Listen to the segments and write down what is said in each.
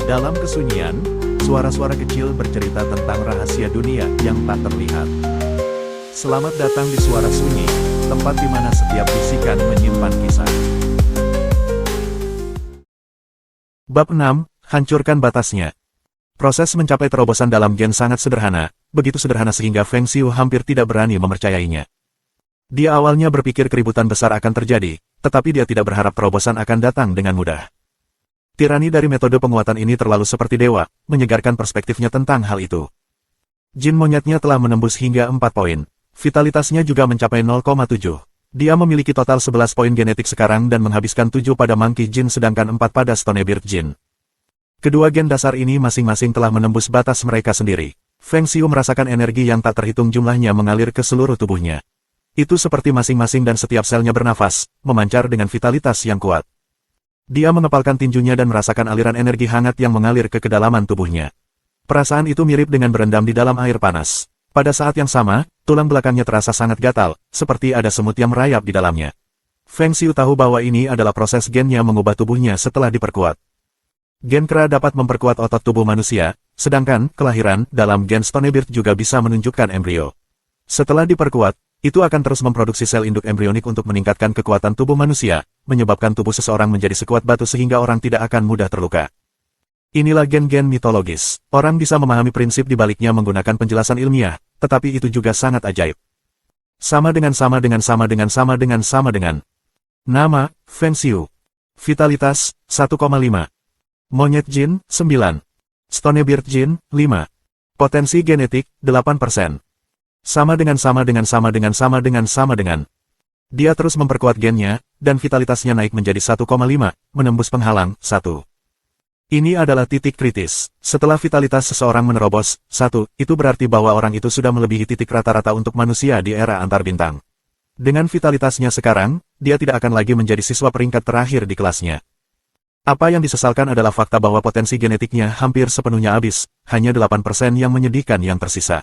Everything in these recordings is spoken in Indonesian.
Dalam kesunyian, suara-suara kecil bercerita tentang rahasia dunia yang tak terlihat. Selamat datang di Suara Sunyi, tempat di mana setiap bisikan menyimpan kisah. Bab 6, Hancurkan Batasnya. Proses mencapai terobosan dalam gen sangat sederhana, begitu sederhana sehingga Feng Xiu hampir tidak berani mempercayainya. Dia awalnya berpikir keributan besar akan terjadi, tetapi dia tidak berharap terobosan akan datang dengan mudah. Tirani dari metode penguatan ini terlalu seperti dewa, menyegarkan perspektifnya tentang hal itu. Jin monyetnya telah menembus hingga 4 poin. Vitalitasnya juga mencapai 0,7. Dia memiliki total 11 poin genetik sekarang dan menghabiskan 7 pada Monkey Jin sedangkan 4 pada Stonebeard Jin. Kedua gen dasar ini masing-masing telah menembus batas mereka sendiri. Feng Xiu merasakan energi yang tak terhitung jumlahnya mengalir ke seluruh tubuhnya. Itu seperti masing-masing dan setiap selnya bernafas, memancar dengan vitalitas yang kuat. Dia mengepalkan tinjunya dan merasakan aliran energi hangat yang mengalir ke kedalaman tubuhnya. Perasaan itu mirip dengan berendam di dalam air panas. Pada saat yang sama, tulang belakangnya terasa sangat gatal, seperti ada semut yang merayap di dalamnya. Feng Xiu tahu bahwa ini adalah proses gennya mengubah tubuhnya setelah diperkuat. Gen kera dapat memperkuat otot tubuh manusia, sedangkan kelahiran dalam gen Stonebeard juga bisa menunjukkan embrio. Setelah diperkuat, itu akan terus memproduksi sel induk embrionik untuk meningkatkan kekuatan tubuh manusia, menyebabkan tubuh seseorang menjadi sekuat batu sehingga orang tidak akan mudah terluka. Inilah gen-gen mitologis. Orang bisa memahami prinsip di baliknya menggunakan penjelasan ilmiah, tetapi itu juga sangat ajaib. Sama dengan. Nama, Feng Xiu. Vitalitas, 1,5. Monyet Jin, 9. Stonebeard Jin, 5. Potensi genetik, 8%. Sama dengan. Dia terus memperkuat gennya, dan vitalitasnya naik menjadi 1,5, menembus penghalang, 1. Ini adalah titik kritis. Setelah vitalitas seseorang menerobos, 1, itu berarti bahwa orang itu sudah melebihi titik rata-rata untuk manusia di era antar bintang. Dengan vitalitasnya sekarang, dia tidak akan lagi menjadi siswa peringkat terakhir di kelasnya. Apa yang disesalkan adalah fakta bahwa potensi genetiknya hampir sepenuhnya habis, hanya 8% yang menyedihkan yang tersisa.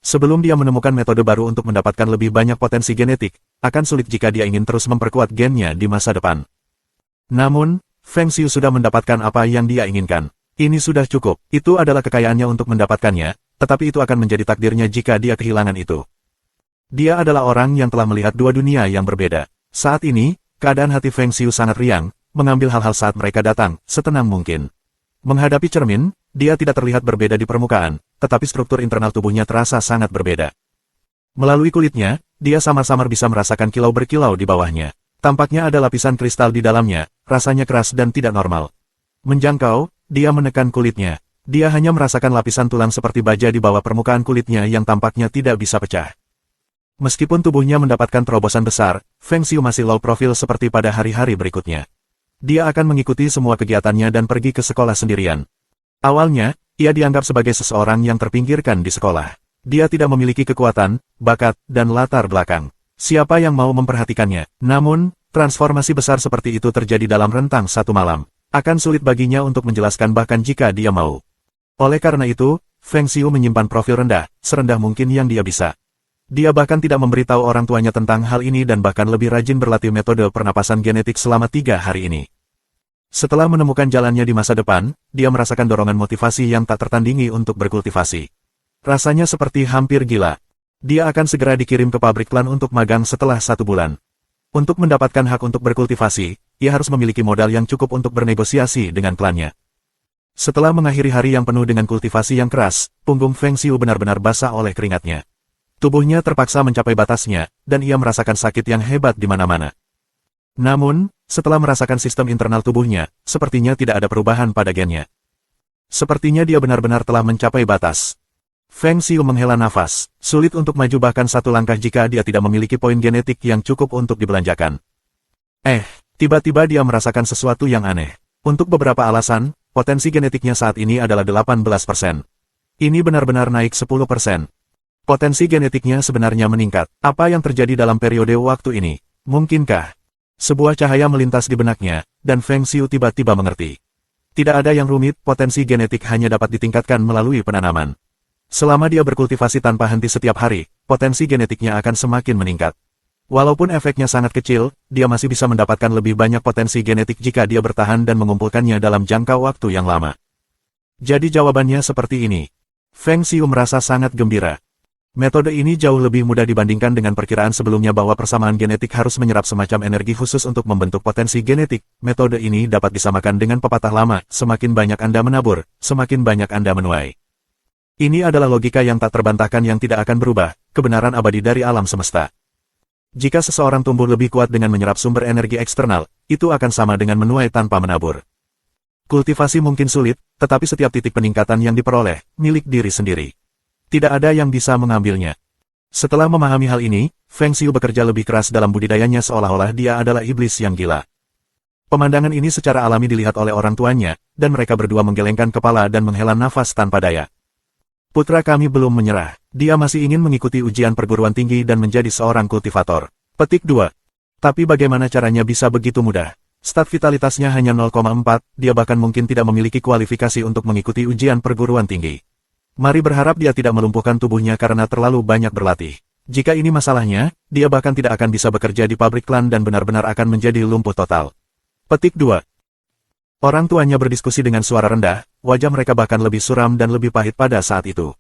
Sebelum dia menemukan metode baru untuk mendapatkan lebih banyak potensi genetik, akan sulit jika dia ingin terus memperkuat gennya di masa depan. Namun, Feng Xiu sudah mendapatkan apa yang dia inginkan. Ini sudah cukup, itu adalah kekayaannya untuk mendapatkannya, tetapi itu akan menjadi takdirnya jika dia kehilangan itu. Dia adalah orang yang telah melihat dua dunia yang berbeda. Saat ini, keadaan hati Feng Xiu sangat riang, mengambil hal-hal saat mereka datang, setenang mungkin. Menghadapi cermin, dia tidak terlihat berbeda di permukaan, tetapi struktur internal tubuhnya terasa sangat berbeda. Melalui kulitnya, dia samar-samar bisa merasakan kilau berkilau di bawahnya. Tampaknya ada lapisan kristal di dalamnya, rasanya keras dan tidak normal. Menjangkau, dia menekan kulitnya. Dia hanya merasakan lapisan tulang seperti baja di bawah permukaan kulitnya yang tampaknya tidak bisa pecah. Meskipun tubuhnya mendapatkan terobosan besar, Feng Xiu masih low profile seperti pada hari-hari berikutnya. Dia akan mengikuti semua kegiatannya dan pergi ke sekolah sendirian. Awalnya, ia dianggap sebagai seseorang yang terpinggirkan di sekolah. Dia tidak memiliki kekuatan, bakat, dan latar belakang. Siapa yang mau memperhatikannya? Namun, transformasi besar seperti itu terjadi dalam rentang satu malam. Akan sulit baginya untuk menjelaskan bahkan jika dia mau. Oleh karena itu, Feng Xiu menyimpan profil rendah, serendah mungkin yang dia bisa. Dia bahkan tidak memberitahu orang tuanya tentang hal ini dan bahkan lebih rajin berlatih metode pernapasan genetik selama 3 hari ini. Setelah menemukan jalannya di masa depan, dia merasakan dorongan motivasi yang tak tertandingi untuk berkultivasi. Rasanya seperti hampir gila. Dia akan segera dikirim ke pabrik klan untuk magang setelah 1 bulan. Untuk mendapatkan hak untuk berkultivasi, ia harus memiliki modal yang cukup untuk bernegosiasi dengan klannya. Setelah mengakhiri hari yang penuh dengan kultivasi yang keras, punggung Feng Xiu benar-benar basah oleh keringatnya. Tubuhnya terpaksa mencapai batasnya, dan ia merasakan sakit yang hebat di mana-mana. Namun, setelah merasakan sistem internal tubuhnya, sepertinya tidak ada perubahan pada gennya. Sepertinya dia benar-benar telah mencapai batas. Feng Xiu menghela nafas, sulit untuk maju bahkan 1 langkah jika dia tidak memiliki poin genetik yang cukup untuk dibelanjakan. Tiba-tiba dia merasakan sesuatu yang aneh. Untuk beberapa alasan, potensi genetiknya saat ini adalah 18%. Ini benar-benar naik 10%. Potensi genetiknya sebenarnya meningkat. Apa yang terjadi dalam periode waktu ini? Mungkinkah? Sebuah cahaya melintas di benaknya, dan Feng Xiu tiba-tiba mengerti. Tidak ada yang rumit, potensi genetik hanya dapat ditingkatkan melalui penanaman. Selama dia berkultivasi tanpa henti setiap hari, potensi genetiknya akan semakin meningkat. Walaupun efeknya sangat kecil, dia masih bisa mendapatkan lebih banyak potensi genetik jika dia bertahan dan mengumpulkannya dalam jangka waktu yang lama. Jadi jawabannya seperti ini. Feng Xiu merasa sangat gembira. Metode ini jauh lebih mudah dibandingkan dengan perkiraan sebelumnya bahwa persamaan genetik harus menyerap semacam energi khusus untuk membentuk potensi genetik. Metode ini dapat disamakan dengan pepatah lama, semakin banyak Anda menabur, semakin banyak Anda menuai. Ini adalah logika yang tak terbantahkan yang tidak akan berubah, kebenaran abadi dari alam semesta. Jika seseorang tumbuh lebih kuat dengan menyerap sumber energi eksternal, itu akan sama dengan menuai tanpa menabur. Kultivasi mungkin sulit, tetapi setiap titik peningkatan yang diperoleh, milik diri sendiri. Tidak ada yang bisa mengambilnya. Setelah memahami hal ini, Feng Xiu bekerja lebih keras dalam budidayanya seolah-olah dia adalah iblis yang gila. Pemandangan ini secara alami dilihat oleh orang tuanya, dan mereka berdua menggelengkan kepala dan menghela nafas tanpa daya. Putra kami belum menyerah. Dia masih ingin mengikuti ujian perguruan tinggi dan menjadi seorang kultivator. Petik 2. Tapi bagaimana caranya bisa begitu mudah? Stat vitalitasnya hanya 0,4, dia bahkan mungkin tidak memiliki kualifikasi untuk mengikuti ujian perguruan tinggi. Mari berharap dia tidak melumpuhkan tubuhnya karena terlalu banyak berlatih. Jika ini masalahnya, dia bahkan tidak akan bisa bekerja di pabrik klan dan benar-benar akan menjadi lumpuh total. Petik 2. Orang tuanya berdiskusi dengan suara rendah, wajah mereka bahkan lebih suram dan lebih pahit pada saat itu.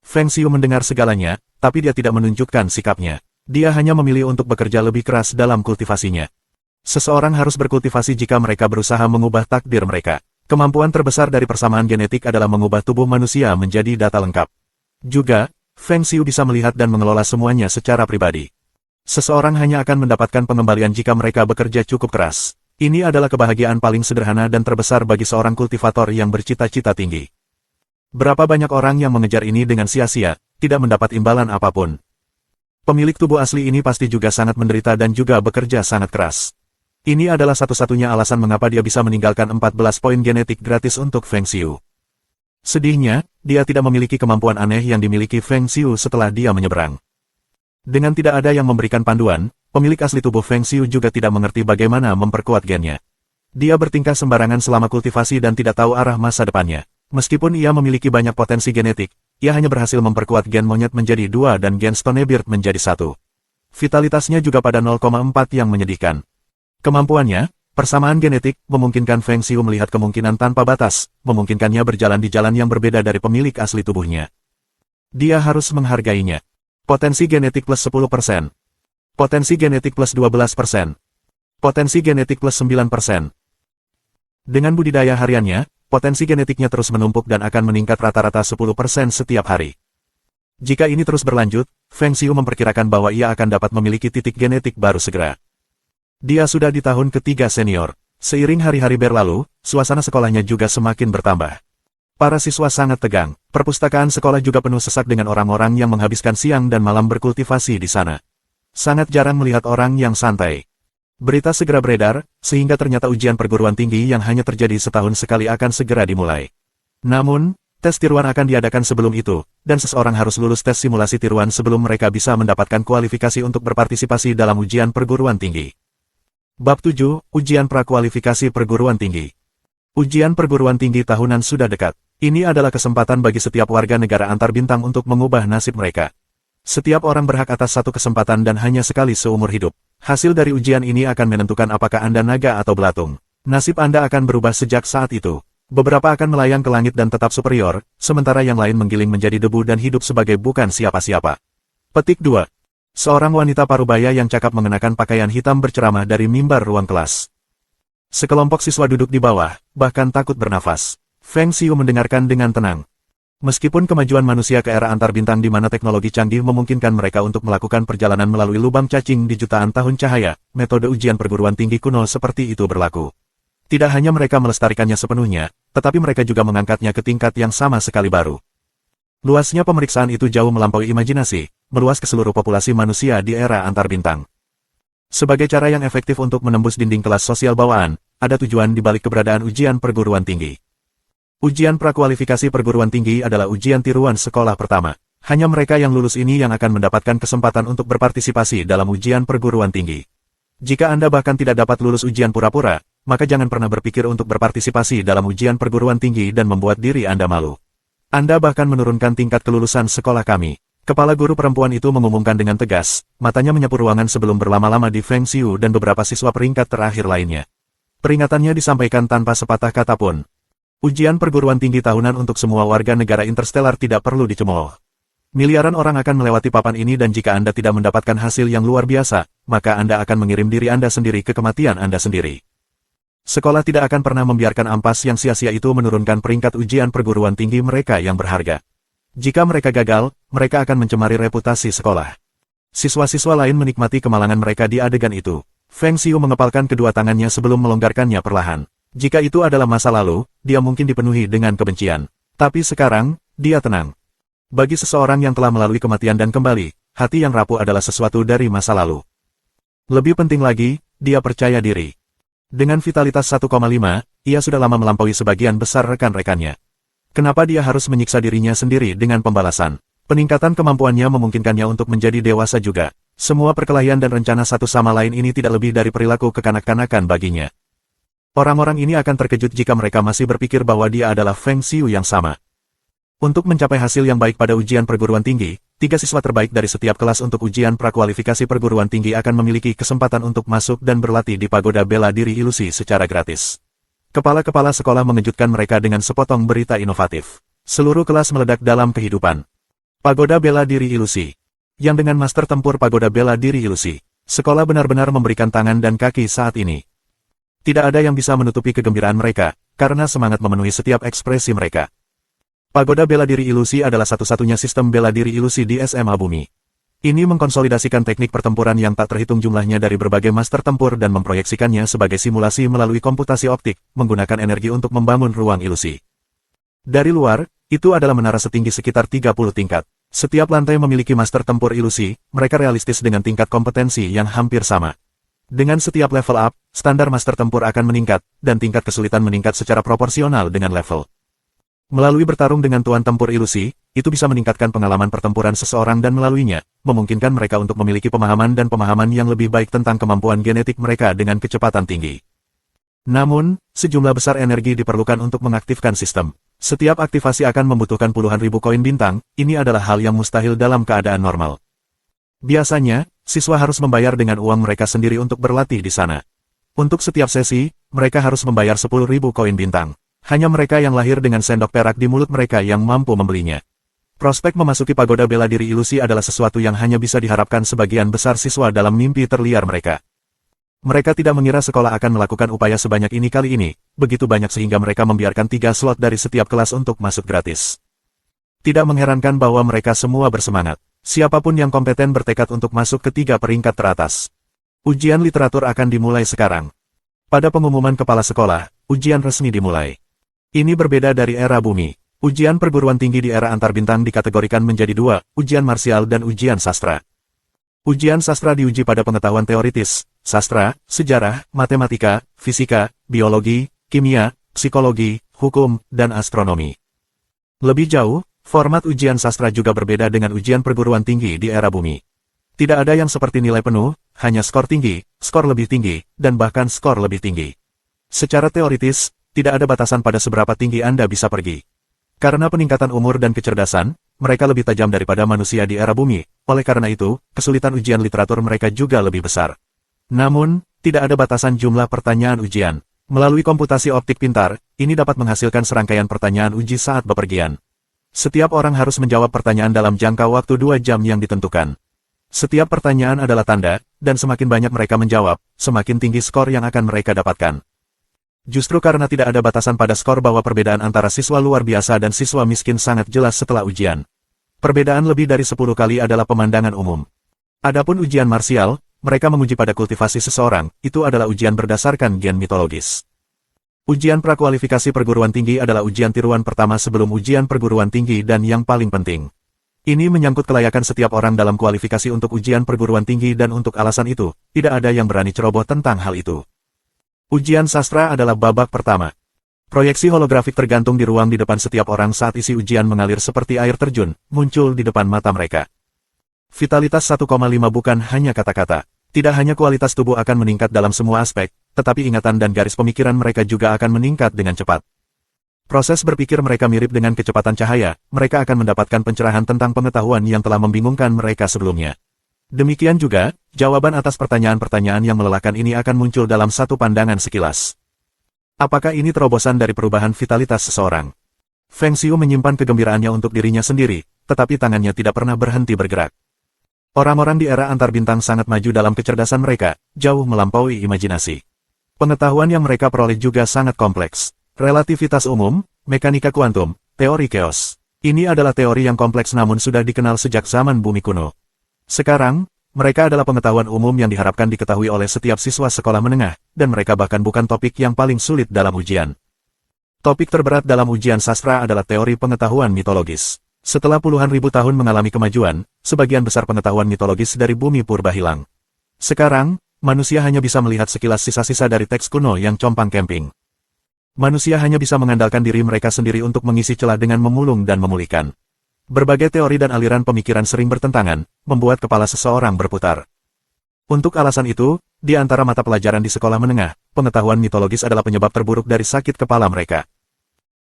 Feng Xiu mendengar segalanya, tapi dia tidak menunjukkan sikapnya. Dia hanya memilih untuk bekerja lebih keras dalam kultivasinya. Seseorang harus berkultivasi jika mereka berusaha mengubah takdir mereka. Kemampuan terbesar dari persamaan genetik adalah mengubah tubuh manusia menjadi data lengkap. Juga, Feng Xiu bisa melihat dan mengelola semuanya secara pribadi. Seseorang hanya akan mendapatkan pengembalian jika mereka bekerja cukup keras. Ini adalah kebahagiaan paling sederhana dan terbesar bagi seorang kultivator yang bercita-cita tinggi. Berapa banyak orang yang mengejar ini dengan sia-sia, tidak mendapat imbalan apapun. Pemilik tubuh asli ini pasti juga sangat menderita dan juga bekerja sangat keras. Ini adalah satu-satunya alasan mengapa dia bisa meninggalkan 14 poin genetik gratis untuk Feng Xiu. Sedihnya, dia tidak memiliki kemampuan aneh yang dimiliki Feng Xiu setelah dia menyeberang. Dengan tidak ada yang memberikan panduan, pemilik asli tubuh Feng Xiu juga tidak mengerti bagaimana memperkuat gennya. Dia bertingkah sembarangan selama kultivasi dan tidak tahu arah masa depannya. Meskipun ia memiliki banyak potensi genetik, ia hanya berhasil memperkuat gen monyet menjadi 2 dan gen Stonebeard menjadi 1. Vitalitasnya juga pada 0,4 yang menyedihkan. Kemampuannya, persamaan genetik, memungkinkan Feng Xiu melihat kemungkinan tanpa batas, memungkinkannya berjalan di jalan yang berbeda dari pemilik asli tubuhnya. Dia harus menghargainya. Potensi genetik plus 10%. Potensi genetik plus 12%. Potensi genetik plus 9%. Dengan budidaya hariannya, potensi genetiknya terus menumpuk dan akan meningkat rata-rata 10% setiap hari. Jika ini terus berlanjut, Feng Xiu memperkirakan bahwa ia akan dapat memiliki titik genetik baru segera. Dia sudah di tahun ketiga senior. Seiring hari-hari berlalu, suasana sekolahnya juga semakin bertambah. Para siswa sangat tegang. Perpustakaan sekolah juga penuh sesak dengan orang-orang yang menghabiskan siang dan malam berkultivasi di sana. Sangat jarang melihat orang yang santai. Berita segera beredar, sehingga ternyata ujian perguruan tinggi yang hanya terjadi setahun sekali akan segera dimulai. Namun, tes tiruan akan diadakan sebelum itu, dan seseorang harus lulus tes simulasi tiruan sebelum mereka bisa mendapatkan kualifikasi untuk berpartisipasi dalam ujian perguruan tinggi. Bab 7, Ujian Prakualifikasi Perguruan Tinggi. Ujian perguruan tinggi tahunan sudah dekat. Ini adalah kesempatan bagi setiap warga negara antar bintang untuk mengubah nasib mereka. Setiap orang berhak atas satu kesempatan dan hanya sekali seumur hidup. Hasil dari ujian ini akan menentukan apakah Anda naga atau belatung. Nasib Anda akan berubah sejak saat itu. Beberapa akan melayang ke langit dan tetap superior, sementara yang lain menggiling menjadi debu dan hidup sebagai bukan siapa-siapa. Petik 2. Seorang wanita parubaya yang cakap mengenakan pakaian hitam berceramah dari mimbar ruang kelas. Sekelompok siswa duduk di bawah, bahkan takut bernafas. Feng Xiu mendengarkan dengan tenang. Meskipun kemajuan manusia ke era antar bintang di mana teknologi canggih memungkinkan mereka untuk melakukan perjalanan melalui lubang cacing di jutaan tahun cahaya, metode ujian perguruan tinggi kuno seperti itu berlaku. Tidak hanya mereka melestarikannya sepenuhnya, tetapi mereka juga mengangkatnya ke tingkat yang sama sekali baru. Luasnya pemeriksaan itu jauh melampaui imajinasi, meluas ke seluruh populasi manusia di era antar bintang. Sebagai cara yang efektif untuk menembus dinding kelas sosial bawaan, ada tujuan di balik keberadaan ujian perguruan tinggi. Ujian prakualifikasi perguruan tinggi adalah ujian tiruan sekolah pertama. Hanya mereka yang lulus ini yang akan mendapatkan kesempatan untuk berpartisipasi dalam ujian perguruan tinggi. Jika Anda bahkan tidak dapat lulus ujian pura-pura, maka jangan pernah berpikir untuk berpartisipasi dalam ujian perguruan tinggi dan membuat diri Anda malu. Anda bahkan menurunkan tingkat kelulusan sekolah kami. Kepala guru perempuan itu mengumumkan dengan tegas, matanya menyapu ruangan sebelum berlama-lama di Feng Xiu dan beberapa siswa peringkat terakhir lainnya. Peringatannya disampaikan tanpa sepatah kata pun. Ujian perguruan tinggi tahunan untuk semua warga negara interstellar tidak perlu dicemooh. Miliaran orang akan melewati papan ini dan jika Anda tidak mendapatkan hasil yang luar biasa, maka Anda akan mengirim diri Anda sendiri ke kematian Anda sendiri. Sekolah tidak akan pernah membiarkan ampas yang sia-sia itu menurunkan peringkat ujian perguruan tinggi mereka yang berharga. Jika mereka gagal, mereka akan mencemari reputasi sekolah. Siswa-siswa lain menikmati kemalangan mereka di adegan itu. Feng Xiu mengepalkan kedua tangannya sebelum melonggarkannya perlahan. Jika itu adalah masa lalu, dia mungkin dipenuhi dengan kebencian. Tapi sekarang, dia tenang. Bagi seseorang yang telah melalui kematian dan kembali, hati yang rapuh adalah sesuatu dari masa lalu. Lebih penting lagi, dia percaya diri. Dengan vitalitas 1,5, ia sudah lama melampaui sebagian besar rekan-rekannya. Kenapa dia harus menyiksa dirinya sendiri dengan pembalasan? Peningkatan kemampuannya memungkinkannya untuk menjadi dewasa juga. Semua perkelahian dan rencana satu sama lain ini tidak lebih dari perilaku kekanak-kanakan baginya. Orang-orang ini akan terkejut jika mereka masih berpikir bahwa dia adalah Feng Xiu yang sama. Untuk mencapai hasil yang baik pada ujian perguruan tinggi, 3 siswa terbaik dari setiap kelas untuk ujian prakualifikasi perguruan tinggi akan memiliki kesempatan untuk masuk dan berlatih di Pagoda Bela Diri Ilusi secara gratis. Kepala-kepala sekolah mengejutkan mereka dengan sepotong berita inovatif. Seluruh kelas meledak dalam kehidupan. Pagoda Bela Diri Ilusi. Yang dengan master tempur Pagoda Bela Diri Ilusi, sekolah benar-benar memberikan tangan dan kaki saat ini. Tidak ada yang bisa menutupi kegembiraan mereka, karena semangat memenuhi setiap ekspresi mereka. Pagoda Bela Diri Ilusi adalah satu-satunya sistem bela diri ilusi di SMA Bumi. Ini mengkonsolidasikan teknik pertempuran yang tak terhitung jumlahnya dari berbagai master tempur dan memproyeksikannya sebagai simulasi melalui komputasi optik, menggunakan energi untuk membangun ruang ilusi. Dari luar, itu adalah menara setinggi sekitar 30 tingkat. Setiap lantai memiliki master tempur ilusi, mereka realistis dengan tingkat kompetensi yang hampir sama. Dengan setiap level up, standar master tempur akan meningkat, dan tingkat kesulitan meningkat secara proporsional dengan level. Melalui bertarung dengan tuan tempur ilusi, itu bisa meningkatkan pengalaman pertempuran seseorang dan melaluinya, memungkinkan mereka untuk memiliki pemahaman dan pemahaman yang lebih baik tentang kemampuan genetik mereka dengan kecepatan tinggi. Namun, sejumlah besar energi diperlukan untuk mengaktifkan sistem. Setiap aktivasi akan membutuhkan puluhan ribu koin bintang, ini adalah hal yang mustahil dalam keadaan normal. Biasanya, siswa harus membayar dengan uang mereka sendiri untuk berlatih di sana. Untuk setiap sesi, mereka harus membayar 10.000 koin bintang. Hanya mereka yang lahir dengan sendok perak di mulut mereka yang mampu membelinya. Prospek memasuki Pagoda Bela Diri Ilusi adalah sesuatu yang hanya bisa diharapkan sebagian besar siswa dalam mimpi terliar mereka. Mereka tidak mengira sekolah akan melakukan upaya sebanyak ini kali ini, begitu banyak sehingga mereka membiarkan 3 slot dari setiap kelas untuk masuk gratis. Tidak mengherankan bahwa mereka semua bersemangat. Siapapun yang kompeten bertekad untuk masuk ke 3 peringkat teratas. Ujian literatur akan dimulai sekarang. Pada pengumuman kepala sekolah, ujian resmi dimulai. Ini berbeda dari era bumi. Ujian perguruan tinggi di era antar bintang dikategorikan menjadi 2, ujian marsial dan ujian sastra. Ujian sastra diuji pada pengetahuan teoritis, sastra, sejarah, matematika, fisika, biologi, kimia, psikologi, hukum, dan astronomi. Lebih jauh, format ujian sastra juga berbeda dengan ujian perguruan tinggi di era bumi. Tidak ada yang seperti nilai penuh, hanya skor tinggi, skor lebih tinggi, dan bahkan skor lebih tinggi. Secara teoritis, tidak ada batasan pada seberapa tinggi Anda bisa pergi. Karena peningkatan umur dan kecerdasan, mereka lebih tajam daripada manusia di era bumi, oleh karena itu, kesulitan ujian literatur mereka juga lebih besar. Namun, tidak ada batasan jumlah pertanyaan ujian. Melalui komputasi optik pintar, ini dapat menghasilkan serangkaian pertanyaan uji saat bepergian. Setiap orang harus menjawab pertanyaan dalam jangka waktu 2 jam yang ditentukan. Setiap pertanyaan adalah tanda, dan semakin banyak mereka menjawab, semakin tinggi skor yang akan mereka dapatkan. Justru karena tidak ada batasan pada skor bahwa perbedaan antara siswa luar biasa dan siswa miskin sangat jelas setelah ujian. Perbedaan lebih dari 10 kali adalah pemandangan umum. Adapun ujian marsial, mereka menguji pada kultivasi seseorang, itu adalah ujian berdasarkan gen mitologis. Ujian prakualifikasi perguruan tinggi adalah ujian tiruan pertama sebelum ujian perguruan tinggi dan yang paling penting. Ini menyangkut kelayakan setiap orang dalam kualifikasi untuk ujian perguruan tinggi dan untuk alasan itu, tidak ada yang berani ceroboh tentang hal itu. Ujian sastra adalah babak pertama. Proyeksi holografik tergantung di ruang di depan setiap orang saat isi ujian mengalir seperti air terjun, muncul di depan mata mereka. Vitalitas 1,5 bukan hanya kata-kata. Tidak hanya kualitas tubuh akan meningkat dalam semua aspek, tetapi ingatan dan garis pemikiran mereka juga akan meningkat dengan cepat. Proses berpikir mereka mirip dengan kecepatan cahaya, mereka akan mendapatkan pencerahan tentang pengetahuan yang telah membingungkan mereka sebelumnya. Demikian juga, jawaban atas pertanyaan-pertanyaan yang melelahkan ini akan muncul dalam satu pandangan sekilas. Apakah ini terobosan dari perubahan vitalitas seseorang? Feng Xiu menyimpan kegembiraannya untuk dirinya sendiri, tetapi tangannya tidak pernah berhenti bergerak. Orang-orang di era antar bintang sangat maju dalam kecerdasan mereka, jauh melampaui imajinasi. Pengetahuan yang mereka peroleh juga sangat kompleks. Relativitas umum, mekanika kuantum, teori chaos. Ini adalah teori yang kompleks namun sudah dikenal sejak zaman bumi kuno. Sekarang, mereka adalah pengetahuan umum yang diharapkan diketahui oleh setiap siswa sekolah menengah, dan mereka bahkan bukan topik yang paling sulit dalam ujian. Topik terberat dalam ujian sastra adalah teori pengetahuan mitologis. Setelah puluhan ribu tahun mengalami kemajuan, sebagian besar pengetahuan mitologis dari bumi purba hilang. Sekarang, manusia hanya bisa melihat sekilas sisa-sisa dari teks kuno yang compang camping. Manusia hanya bisa mengandalkan diri mereka sendiri untuk mengisi celah dengan memulung dan memulihkan. Berbagai teori dan aliran pemikiran sering bertentangan, membuat kepala seseorang berputar. Untuk alasan itu, di antara mata pelajaran di sekolah menengah, pengetahuan mitologis adalah penyebab terburuk dari sakit kepala mereka.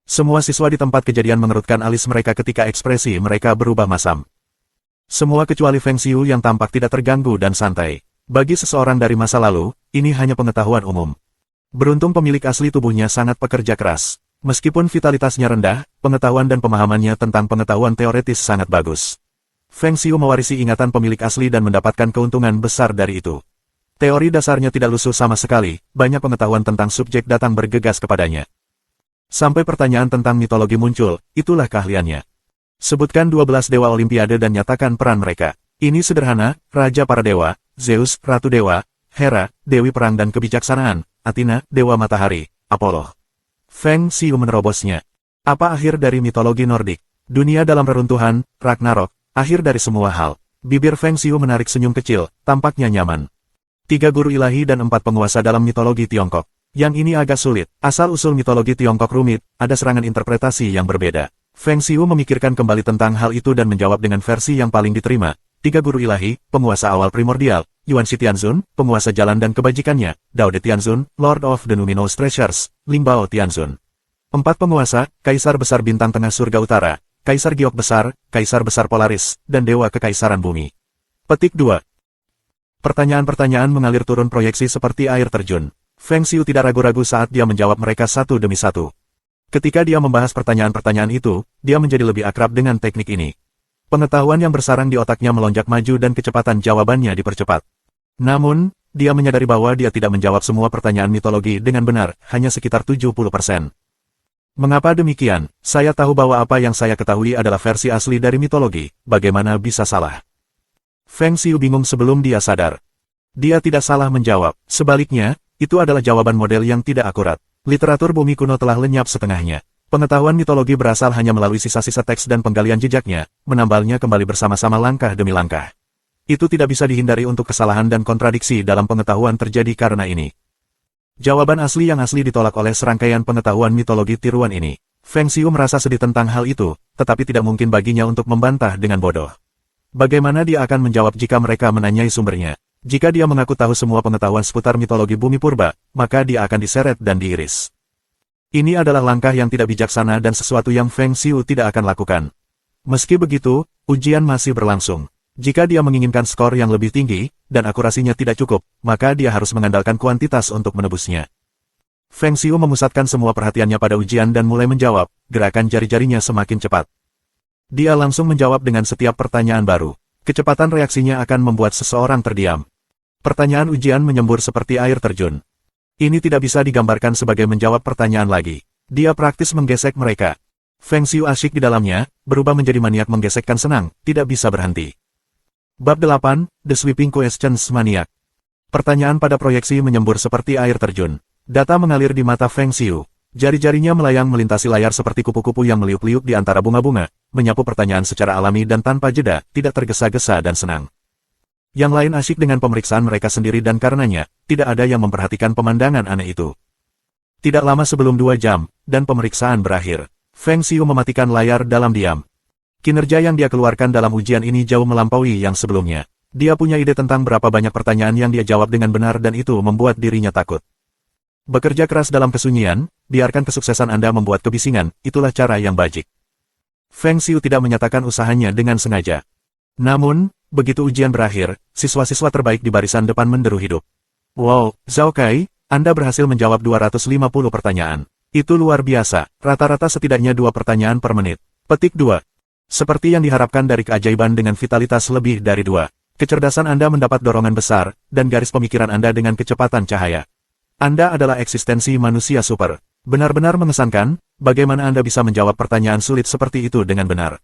Semua siswa di tempat kejadian mengerutkan alis mereka ketika ekspresi mereka berubah masam. Semua kecuali Feng Xiu yang tampak tidak terganggu dan santai. Bagi seseorang dari masa lalu, ini hanya pengetahuan umum. Beruntung pemilik asli tubuhnya sangat pekerja keras. Meskipun vitalitasnya rendah, pengetahuan dan pemahamannya tentang pengetahuan teoretis sangat bagus. Feng Xiu mewarisi ingatan pemilik asli dan mendapatkan keuntungan besar dari itu. Teori dasarnya tidak lusuh sama sekali, banyak pengetahuan tentang subjek datang bergegas kepadanya. Sampai pertanyaan tentang mitologi muncul, itulah keahliannya. Sebutkan 12 dewa Olimpiade dan nyatakan peran mereka. Ini sederhana, Raja para Dewa, Zeus, Ratu Dewa, Hera, Dewi Perang dan Kebijaksanaan, Athena, Dewa Matahari, Apollo. Feng Xiu menerobosnya. Apa akhir dari mitologi Nordik? Dunia dalam reruntuhan, Ragnarok, akhir dari semua hal. Bibir Feng Xiu menarik senyum kecil, tampaknya nyaman. 3 guru ilahi dan 4 penguasa dalam mitologi Tiongkok. Yang ini agak sulit, asal-usul mitologi Tiongkok rumit, ada serangan interpretasi yang berbeda. Feng Xiu memikirkan kembali tentang hal itu dan menjawab dengan versi yang paling diterima. 3 guru ilahi, penguasa awal primordial, Yuan Shi Tianzun, penguasa jalan dan kebajikannya, Dao De Tianzun, Lord of the Luminous Treasures, Ling Bao Tianzun. 4 penguasa, Kaisar Besar Bintang Tengah Surga Utara, Kaisar Giok Besar, Kaisar Besar Polaris, dan Dewa Kekaisaran Bumi. Petik 2. Pertanyaan-pertanyaan mengalir turun proyeksi seperti air terjun. Feng Xiu tidak ragu-ragu saat dia menjawab mereka satu demi satu. Ketika dia membahas pertanyaan-pertanyaan itu, dia menjadi lebih akrab dengan teknik ini. Pengetahuan yang bersarang di otaknya melonjak maju dan kecepatan jawabannya dipercepat. Namun, dia menyadari bahwa dia tidak menjawab semua pertanyaan mitologi dengan benar, hanya sekitar 70%. Mengapa demikian? Saya tahu bahwa apa yang saya ketahui adalah versi asli dari mitologi, bagaimana bisa salah? Feng Xiu bingung sebelum dia sadar. Dia tidak salah menjawab, sebaliknya, itu adalah jawaban model yang tidak akurat. Literatur bumi kuno telah lenyap setengahnya. Pengetahuan mitologi berasal hanya melalui sisa-sisa teks dan penggalian jejaknya, menambalnya kembali bersama-sama langkah demi langkah. Itu tidak bisa dihindari untuk kesalahan dan kontradiksi dalam pengetahuan terjadi karena ini. Jawaban asli yang asli ditolak oleh serangkaian pengetahuan mitologi tiruan ini. Feng Xiu merasa sedih tentang hal itu, tetapi tidak mungkin baginya untuk membantah dengan bodoh. Bagaimana dia akan menjawab jika mereka menanyai sumbernya? Jika dia mengaku tahu semua pengetahuan seputar mitologi bumi purba, maka dia akan diseret dan diiris. Ini adalah langkah yang tidak bijaksana dan sesuatu yang Feng Xiu tidak akan lakukan. Meski begitu, ujian masih berlangsung. Jika dia menginginkan skor yang lebih tinggi, dan akurasinya tidak cukup, maka dia harus mengandalkan kuantitas untuk menebusnya. Feng Xiu memusatkan semua perhatiannya pada ujian dan mulai menjawab, gerakan jari-jarinya semakin cepat. Dia langsung menjawab dengan setiap pertanyaan baru. Kecepatan reaksinya akan membuat seseorang terdiam. Pertanyaan ujian menyembur seperti air terjun. Ini tidak bisa digambarkan sebagai menjawab pertanyaan lagi. Dia praktis menggesek mereka. Feng Xiu asyik di dalamnya, berubah menjadi maniak menggesekkan senang, tidak bisa berhenti. Bab 8, The Sweeping Questions Maniac. Pertanyaan pada proyeksi menyembur seperti air terjun. Data mengalir di mata Feng Xiu. Jari-jarinya melayang melintasi layar seperti kupu-kupu yang meliuk-liuk di antara bunga-bunga, menyapu pertanyaan secara alami dan tanpa jeda, tidak tergesa-gesa dan senang. Yang lain asyik dengan pemeriksaan mereka sendiri dan karenanya, tidak ada yang memperhatikan pemandangan aneh itu. Tidak lama sebelum 2 jam, dan pemeriksaan berakhir, Feng Xiu mematikan layar dalam diam. Kinerja yang dia keluarkan dalam ujian ini jauh melampaui yang sebelumnya. Dia punya ide tentang berapa banyak pertanyaan yang dia jawab dengan benar dan itu membuat dirinya takut. Bekerja keras dalam kesunyian, biarkan kesuksesan Anda membuat kebisingan, itulah cara yang bajik. Feng Xiu tidak menyatakan usahanya dengan sengaja. Namun, begitu ujian berakhir, siswa-siswa terbaik di barisan depan menderu hidup. Wow, Zhao Kai, Anda berhasil menjawab 250 pertanyaan. Itu luar biasa, rata-rata setidaknya 2 pertanyaan per menit. Petik 2. Seperti yang diharapkan dari keajaiban dengan vitalitas lebih dari 2. Kecerdasan Anda mendapat dorongan besar, dan garis pemikiran Anda dengan kecepatan cahaya. Anda adalah eksistensi manusia super. Benar-benar mengesankan, bagaimana Anda bisa menjawab pertanyaan sulit seperti itu dengan benar.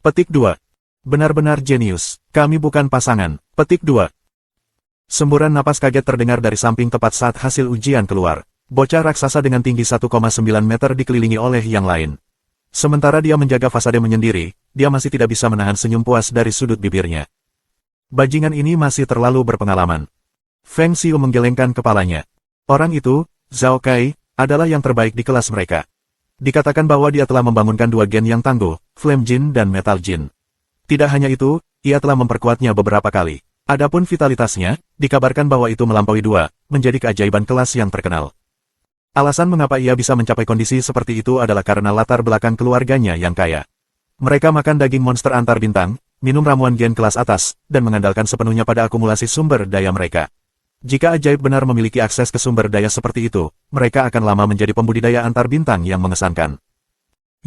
Petik 2. Benar-benar jenius. Kami bukan pasangan. Petik 2. Semburan napas kaget terdengar dari samping tepat saat hasil ujian keluar. Bocah raksasa dengan tinggi 1,9 meter dikelilingi oleh yang lain. Sementara dia menjaga fasade menyendiri, dia masih tidak bisa menahan senyum puas dari sudut bibirnya. Bajingan ini masih terlalu berpengalaman. Feng Xiu menggelengkan kepalanya. Orang itu, Zhao Kai, adalah yang terbaik di kelas mereka. Dikatakan bahwa dia telah membangunkan 2 gen yang tangguh, Flame Jin dan Metal Jin. Tidak hanya itu, ia telah memperkuatnya beberapa kali. Adapun vitalitasnya, dikabarkan bahwa itu melampaui 2, menjadi keajaiban kelas yang terkenal. Alasan mengapa ia bisa mencapai kondisi seperti itu adalah karena latar belakang keluarganya yang kaya. Mereka makan daging monster antar bintang, minum ramuan gen kelas atas, dan mengandalkan sepenuhnya pada akumulasi sumber daya mereka. Jika ajaib benar memiliki akses ke sumber daya seperti itu, mereka akan lama menjadi pembudidaya antar bintang yang mengesankan.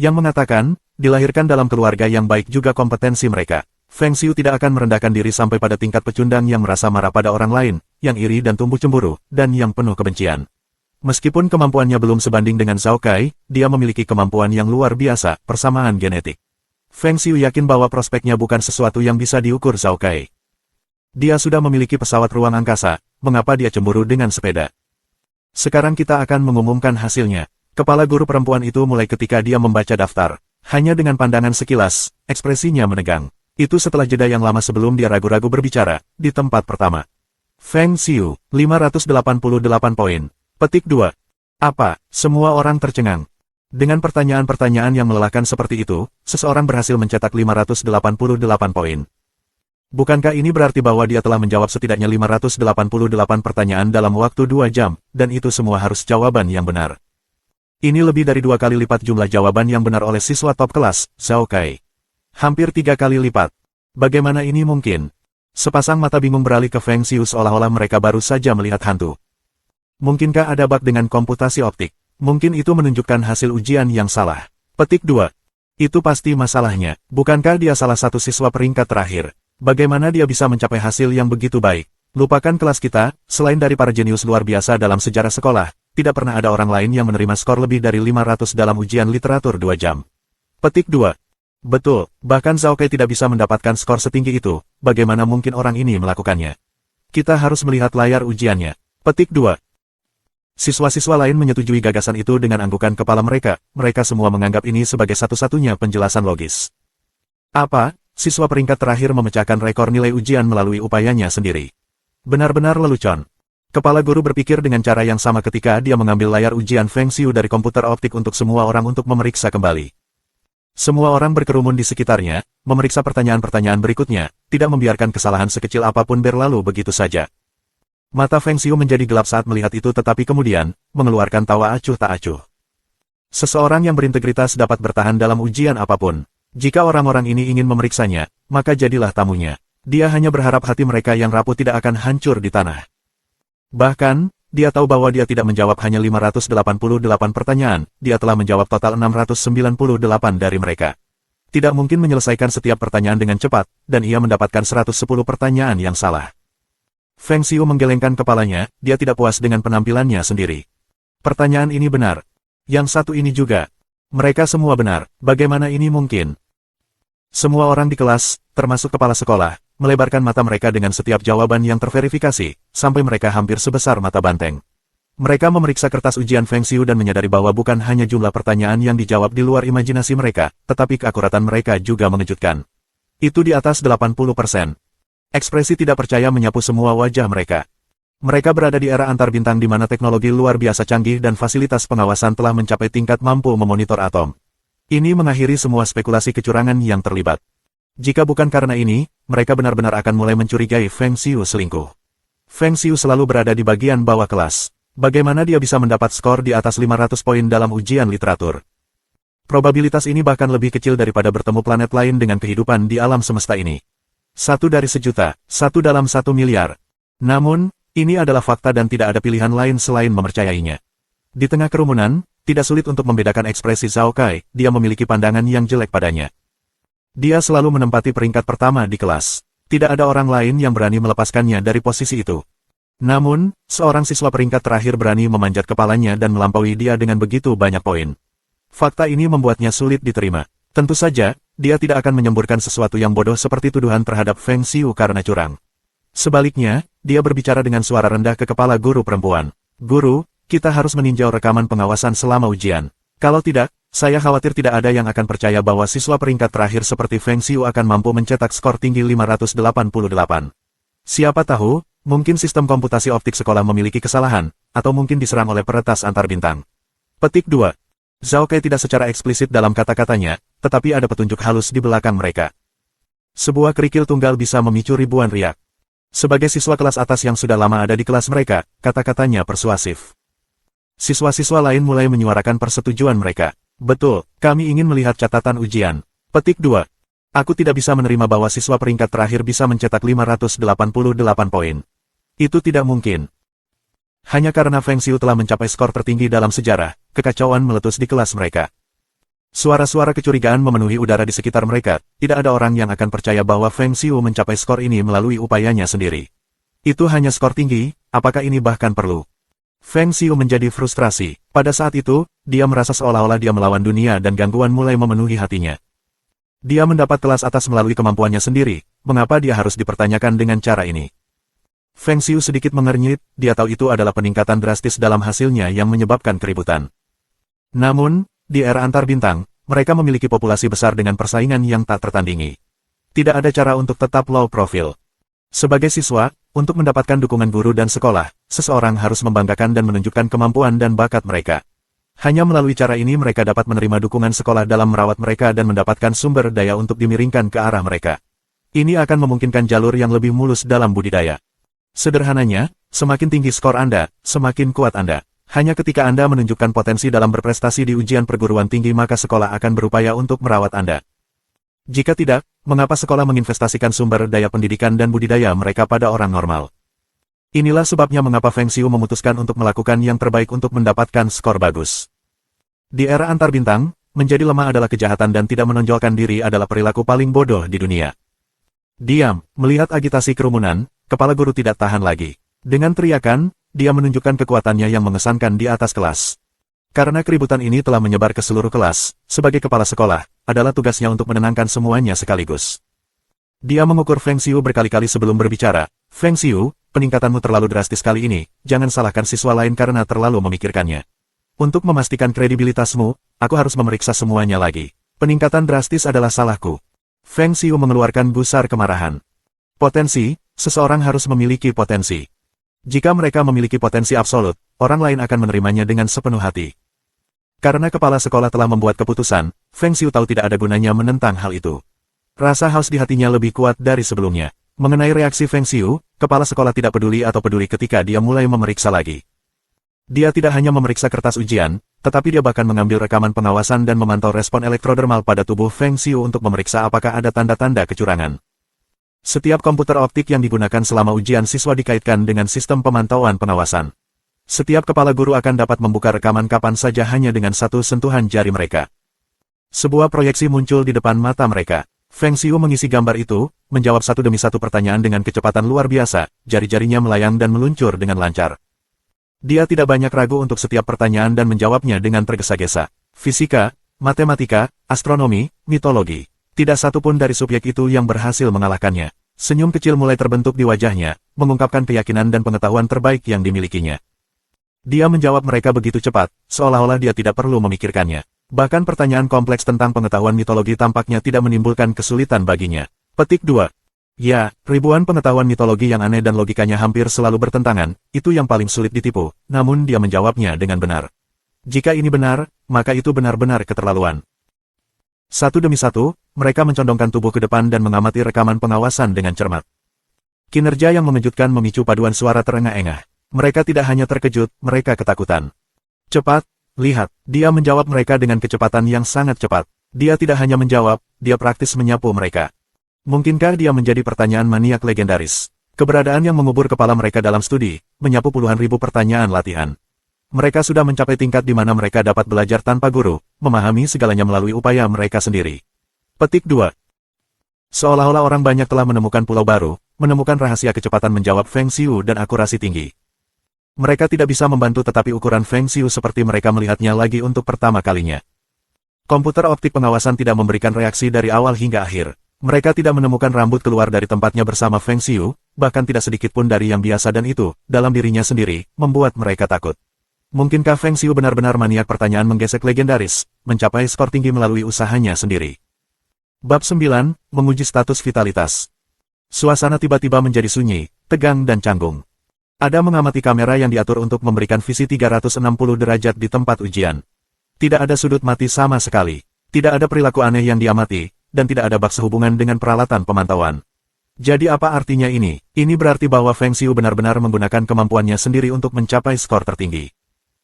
Yang mengatakan, dilahirkan dalam keluarga yang baik juga kompetensi mereka. Feng Xiu tidak akan merendahkan diri sampai pada tingkat pecundang yang merasa marah pada orang lain, yang iri dan tumbuh cemburu, dan yang penuh kebencian. Meskipun kemampuannya belum sebanding dengan Zhao Kai, dia memiliki kemampuan yang luar biasa, persamaan genetik. Feng Xiu yakin bahwa prospeknya bukan sesuatu yang bisa diukur Zhao Kai. Dia sudah memiliki pesawat ruang angkasa, mengapa dia cemburu dengan sepeda? Sekarang kita akan mengumumkan hasilnya. Kepala guru perempuan itu mulai ketika dia membaca daftar. Hanya dengan pandangan sekilas, ekspresinya menegang. Itu setelah jeda yang lama sebelum dia ragu-ragu berbicara, di tempat pertama. Feng Xiu, 588 poin. Petik 2. Apa? Semua orang tercengang. Dengan pertanyaan-pertanyaan yang melelahkan seperti itu, seseorang berhasil mencetak 588 poin. Bukankah ini berarti bahwa dia telah menjawab setidaknya 588 pertanyaan dalam waktu 2 jam, dan itu semua harus jawaban yang benar. Ini lebih dari 2 kali lipat jumlah jawaban yang benar oleh siswa top kelas, Zhao Kai. Hampir 3 kali lipat. Bagaimana ini mungkin? Sepasang mata bingung beralih ke Feng Xiu seolah-olah mereka baru saja melihat hantu. Mungkinkah ada bug dengan komputasi optik? Mungkin itu menunjukkan hasil ujian yang salah. Petik 2. Itu pasti masalahnya. Bukankah dia salah satu siswa peringkat terakhir? Bagaimana dia bisa mencapai hasil yang begitu baik? Lupakan kelas kita, selain dari para jenius luar biasa dalam sejarah sekolah, tidak pernah ada orang lain yang menerima skor lebih dari 500 dalam ujian literatur 2 jam. Petik 2. Betul, bahkan Zhao Kai tidak bisa mendapatkan skor setinggi itu, bagaimana mungkin orang ini melakukannya? Kita harus melihat layar ujiannya. Petik 2. Siswa-siswa lain menyetujui gagasan itu dengan anggukan kepala mereka semua menganggap ini sebagai satu-satunya penjelasan logis. Apa? Siswa peringkat terakhir memecahkan rekor nilai ujian melalui upayanya sendiri. Benar-benar lelucon. Kepala guru berpikir dengan cara yang sama ketika dia mengambil layar ujian Feng Xiu dari komputer optik untuk semua orang untuk memeriksa kembali. Semua orang berkerumun di sekitarnya, memeriksa pertanyaan-pertanyaan berikutnya, tidak membiarkan kesalahan sekecil apapun berlalu begitu saja. Mata Feng Xiu menjadi gelap saat melihat itu tetapi kemudian, mengeluarkan tawa acuh tak acuh. Seseorang yang berintegritas dapat bertahan dalam ujian apapun. Jika orang-orang ini ingin memeriksanya, maka jadilah tamunya. Dia hanya berharap hati mereka yang rapuh tidak akan hancur di tanah. Bahkan, dia tahu bahwa dia tidak menjawab hanya 588 pertanyaan, dia telah menjawab total 698 dari mereka. Tidak mungkin menyelesaikan setiap pertanyaan dengan cepat, dan ia mendapatkan 110 pertanyaan yang salah. Feng Xiu menggelengkan kepalanya, dia tidak puas dengan penampilannya sendiri. Pertanyaan ini benar. Yang satu ini juga. Mereka semua benar, bagaimana ini mungkin? Semua orang di kelas, termasuk kepala sekolah, melebarkan mata mereka dengan setiap jawaban yang terverifikasi, sampai mereka hampir sebesar mata banteng. Mereka memeriksa kertas ujian Feng Xiu dan menyadari bahwa bukan hanya jumlah pertanyaan yang dijawab di luar imajinasi mereka, tetapi keakuratan mereka juga mengejutkan. Itu di atas 80%. Ekspresi tidak percaya menyapu semua wajah mereka. Mereka berada di era antar bintang di mana teknologi luar biasa canggih dan fasilitas pengawasan telah mencapai tingkat mampu memonitor atom. Ini mengakhiri semua spekulasi kecurangan yang terlibat. Jika bukan karena ini, mereka benar-benar akan mulai mencurigai Feng Xiu selingkuh. Feng Xiu selalu berada di bagian bawah kelas. Bagaimana dia bisa mendapat skor di atas 500 poin dalam ujian literatur? Probabilitas ini bahkan lebih kecil daripada bertemu planet lain dengan kehidupan di alam semesta ini. 1 dari sejuta, 1 dalam 1 miliar. Namun, Ini adalah fakta dan tidak ada pilihan lain selain mempercayainya. Di tengah kerumunan, tidak sulit untuk membedakan ekspresi Zhao Kai, dia memiliki pandangan yang jelek padanya. Dia selalu menempati peringkat pertama di kelas. Tidak ada orang lain yang berani melepaskannya dari posisi itu. Namun, seorang siswa peringkat terakhir berani memanjat kepalanya dan melampaui dia dengan begitu banyak poin. Fakta ini membuatnya sulit diterima. Tentu saja, dia tidak akan menyemburkan sesuatu yang bodoh seperti tuduhan terhadap Feng Xiu karena curang. Sebaliknya, dia berbicara dengan suara rendah ke kepala guru perempuan. Guru, kita harus meninjau rekaman pengawasan selama ujian. Kalau tidak, saya khawatir tidak ada yang akan percaya bahwa siswa peringkat terakhir seperti Feng Xiu akan mampu mencetak skor tinggi 588. Siapa tahu, mungkin sistem komputasi optik sekolah memiliki kesalahan, atau mungkin diserang oleh peretas antar bintang. Petik 2. Zhao Kai tidak secara eksplisit dalam kata-katanya, tetapi ada petunjuk halus di belakang mereka. Sebuah kerikil tunggal bisa memicu ribuan riak. Sebagai siswa kelas atas yang sudah lama ada di kelas mereka, kata-katanya persuasif. Siswa-siswa lain mulai menyuarakan persetujuan mereka. Betul, kami ingin melihat catatan ujian. Petik 2. Aku tidak bisa menerima bahwa siswa peringkat terakhir bisa mencetak 588 poin. Itu tidak mungkin. Hanya karena Feng Xiu telah mencapai skor tertinggi dalam sejarah, kekacauan meletus di kelas mereka. Suara-suara kecurigaan memenuhi udara di sekitar mereka, tidak ada orang yang akan percaya bahwa Feng Xiu mencapai skor ini melalui upayanya sendiri. Itu hanya skor tinggi, apakah ini bahkan perlu? Feng Xiu menjadi frustrasi. Pada saat itu, dia merasa seolah-olah dia melawan dunia dan gangguan mulai memenuhi hatinya. Dia mendapat kelas atas melalui kemampuannya sendiri, mengapa dia harus dipertanyakan dengan cara ini? Feng Xiu sedikit mengernyit, dia tahu itu adalah peningkatan drastis dalam hasilnya yang menyebabkan keributan. Namun, di era antar bintang, mereka memiliki populasi besar dengan persaingan yang tak tertandingi. Tidak ada cara untuk tetap low profile. Sebagai siswa, untuk mendapatkan dukungan guru dan sekolah, seseorang harus membanggakan dan menunjukkan kemampuan dan bakat mereka. Hanya melalui cara ini mereka dapat menerima dukungan sekolah dalam merawat mereka dan mendapatkan sumber daya untuk dimiringkan ke arah mereka. Ini akan memungkinkan jalur yang lebih mulus dalam budidaya. Sederhananya, semakin tinggi skor Anda, semakin kuat Anda. Hanya ketika Anda menunjukkan potensi dalam berprestasi di ujian perguruan tinggi maka sekolah akan berupaya untuk merawat Anda. Jika tidak, mengapa sekolah menginvestasikan sumber daya pendidikan dan budidaya mereka pada orang normal? Inilah sebabnya mengapa Feng Xiu memutuskan untuk melakukan yang terbaik untuk mendapatkan skor bagus. Di era antar bintang, menjadi lemah adalah kejahatan dan tidak menonjolkan diri adalah perilaku paling bodoh di dunia. Diam, melihat agitasi kerumunan, kepala guru tidak tahan lagi. Dengan teriakan, dia menunjukkan kekuatannya yang mengesankan di atas kelas. Karena keributan ini telah menyebar ke seluruh kelas, sebagai kepala sekolah, adalah tugasnya untuk menenangkan semuanya sekaligus. Dia mengukur Feng Xiu berkali-kali sebelum berbicara. Feng Xiu, peningkatanmu terlalu drastis kali ini, jangan salahkan siswa lain karena terlalu memikirkannya. Untuk memastikan kredibilitasmu, aku harus memeriksa semuanya lagi. Peningkatan drastis adalah salahku. Feng Xiu mengeluarkan busar kemarahan. Potensi, seseorang harus memiliki potensi. Jika mereka memiliki potensi absolut, orang lain akan menerimanya dengan sepenuh hati. Karena kepala sekolah telah membuat keputusan, Feng Xiu tahu tidak ada gunanya menentang hal itu. Rasa haus di hatinya lebih kuat dari sebelumnya. Mengenai reaksi Feng Xiu, kepala sekolah tidak peduli atau peduli ketika dia mulai memeriksa lagi. Dia tidak hanya memeriksa kertas ujian, tetapi dia bahkan mengambil rekaman pengawasan dan memantau respon elektrodermal pada tubuh Feng Xiu untuk memeriksa apakah ada tanda-tanda kecurangan. Setiap komputer optik yang digunakan selama ujian siswa dikaitkan dengan sistem pemantauan pengawasan. Setiap kepala guru akan dapat membuka rekaman kapan saja hanya dengan satu sentuhan jari mereka. Sebuah proyeksi muncul di depan mata mereka. Feng Xiu mengisi gambar itu, menjawab satu demi satu pertanyaan dengan kecepatan luar biasa, jari-jarinya melayang dan meluncur dengan lancar. Dia tidak banyak ragu untuk setiap pertanyaan dan menjawabnya dengan tergesa-gesa. Fisika, matematika, astronomi, mitologi. Tidak satupun dari subjek itu yang berhasil mengalahkannya. Senyum kecil mulai terbentuk di wajahnya, mengungkapkan keyakinan dan pengetahuan terbaik yang dimilikinya. Dia menjawab mereka begitu cepat, seolah-olah dia tidak perlu memikirkannya. Bahkan pertanyaan kompleks tentang pengetahuan mitologi tampaknya tidak menimbulkan kesulitan baginya. Petik 2. Ya, ribuan pengetahuan mitologi yang aneh dan logikanya hampir selalu bertentangan, itu yang paling sulit ditipu, namun dia menjawabnya dengan benar. Jika ini benar, maka itu benar-benar keterlaluan. Satu demi satu, mereka mencondongkan tubuh ke depan dan mengamati rekaman pengawasan dengan cermat. Kinerja yang mengejutkan memicu paduan suara terengah-engah. Mereka tidak hanya terkejut, mereka ketakutan. Cepat, lihat, dia menjawab mereka dengan kecepatan yang sangat cepat. Dia tidak hanya menjawab, dia praktis menyapu mereka. Mungkinkah dia menjadi pertanyaan maniak legendaris? Keberadaan yang mengubur kepala mereka dalam studi, menyapu puluhan ribu pertanyaan latihan. Mereka sudah mencapai tingkat di mana mereka dapat belajar tanpa guru, memahami segalanya melalui upaya mereka sendiri. Petik 2. Seolah-olah orang banyak telah menemukan pulau baru, menemukan rahasia kecepatan menjawab Feng Xiu dan akurasi tinggi. Mereka tidak bisa membantu tetapi ukuran Feng Xiu seperti mereka melihatnya lagi untuk pertama kalinya. Komputer optik pengawasan tidak memberikan reaksi dari awal hingga akhir. Mereka tidak menemukan rambut keluar dari tempatnya bersama Feng Xiu, bahkan tidak sedikit pun dari yang biasa dan itu, dalam dirinya sendiri, membuat mereka takut. Mungkinkah Feng Xiu benar-benar maniak pertanyaan menggesek legendaris, mencapai skor tinggi melalui usahanya sendiri? Bab 9, menguji status vitalitas. Suasana tiba-tiba menjadi sunyi, tegang dan canggung. Ada mengamati kamera yang diatur untuk memberikan visi 360 derajat di tempat ujian. Tidak ada sudut mati sama sekali. Tidak ada perilaku aneh yang diamati, dan tidak ada bak sehubungan dengan peralatan pemantauan. Jadi apa artinya ini? Ini berarti bahwa Feng Xiu benar-benar menggunakan kemampuannya sendiri untuk mencapai skor tertinggi.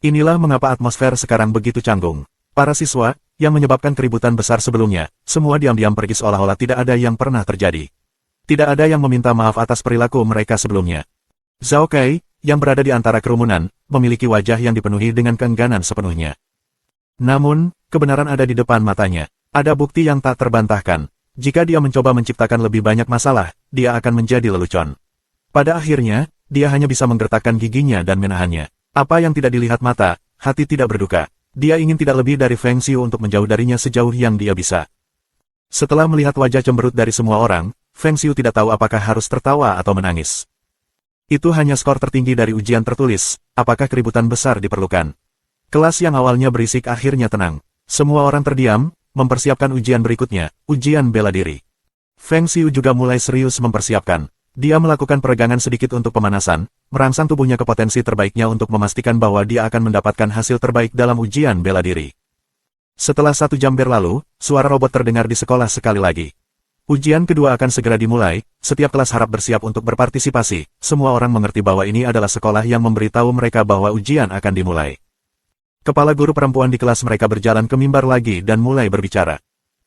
Inilah mengapa atmosfer sekarang begitu canggung. Para siswa, yang menyebabkan keributan besar sebelumnya, semua diam-diam pergi seolah-olah tidak ada yang pernah terjadi. Tidak ada yang meminta maaf atas perilaku mereka sebelumnya. Zhao Kai, yang berada di antara kerumunan, memiliki wajah yang dipenuhi dengan keengganan sepenuhnya. Namun, kebenaran ada di depan matanya. Ada bukti yang tak terbantahkan. Jika dia mencoba menciptakan lebih banyak masalah, dia akan menjadi lelucon. Pada akhirnya, dia hanya bisa menggertakkan giginya dan menahannya. Apa yang tidak dilihat mata, hati tidak berduka. Dia ingin tidak lebih dari Feng Xiu untuk menjauh darinya sejauh yang dia bisa. Setelah melihat wajah cemberut dari semua orang, Feng Xiu tidak tahu apakah harus tertawa atau menangis. Itu hanya skor tertinggi dari ujian tertulis, apakah keributan besar diperlukan? Kelas yang awalnya berisik akhirnya tenang. Semua orang terdiam, mempersiapkan ujian berikutnya, ujian bela diri. Feng Xiu juga mulai serius mempersiapkan. Dia melakukan peregangan sedikit untuk pemanasan, merangsang tubuhnya ke potensi terbaiknya untuk memastikan bahwa dia akan mendapatkan hasil terbaik dalam ujian bela diri. Setelah 1 jam berlalu, suara robot terdengar di sekolah sekali lagi. Ujian kedua akan segera dimulai, setiap kelas harap bersiap untuk berpartisipasi, semua orang mengerti bahwa ini adalah sekolah yang memberitahu mereka bahwa ujian akan dimulai. Kepala guru perempuan di kelas mereka berjalan ke mimbar lagi dan mulai berbicara.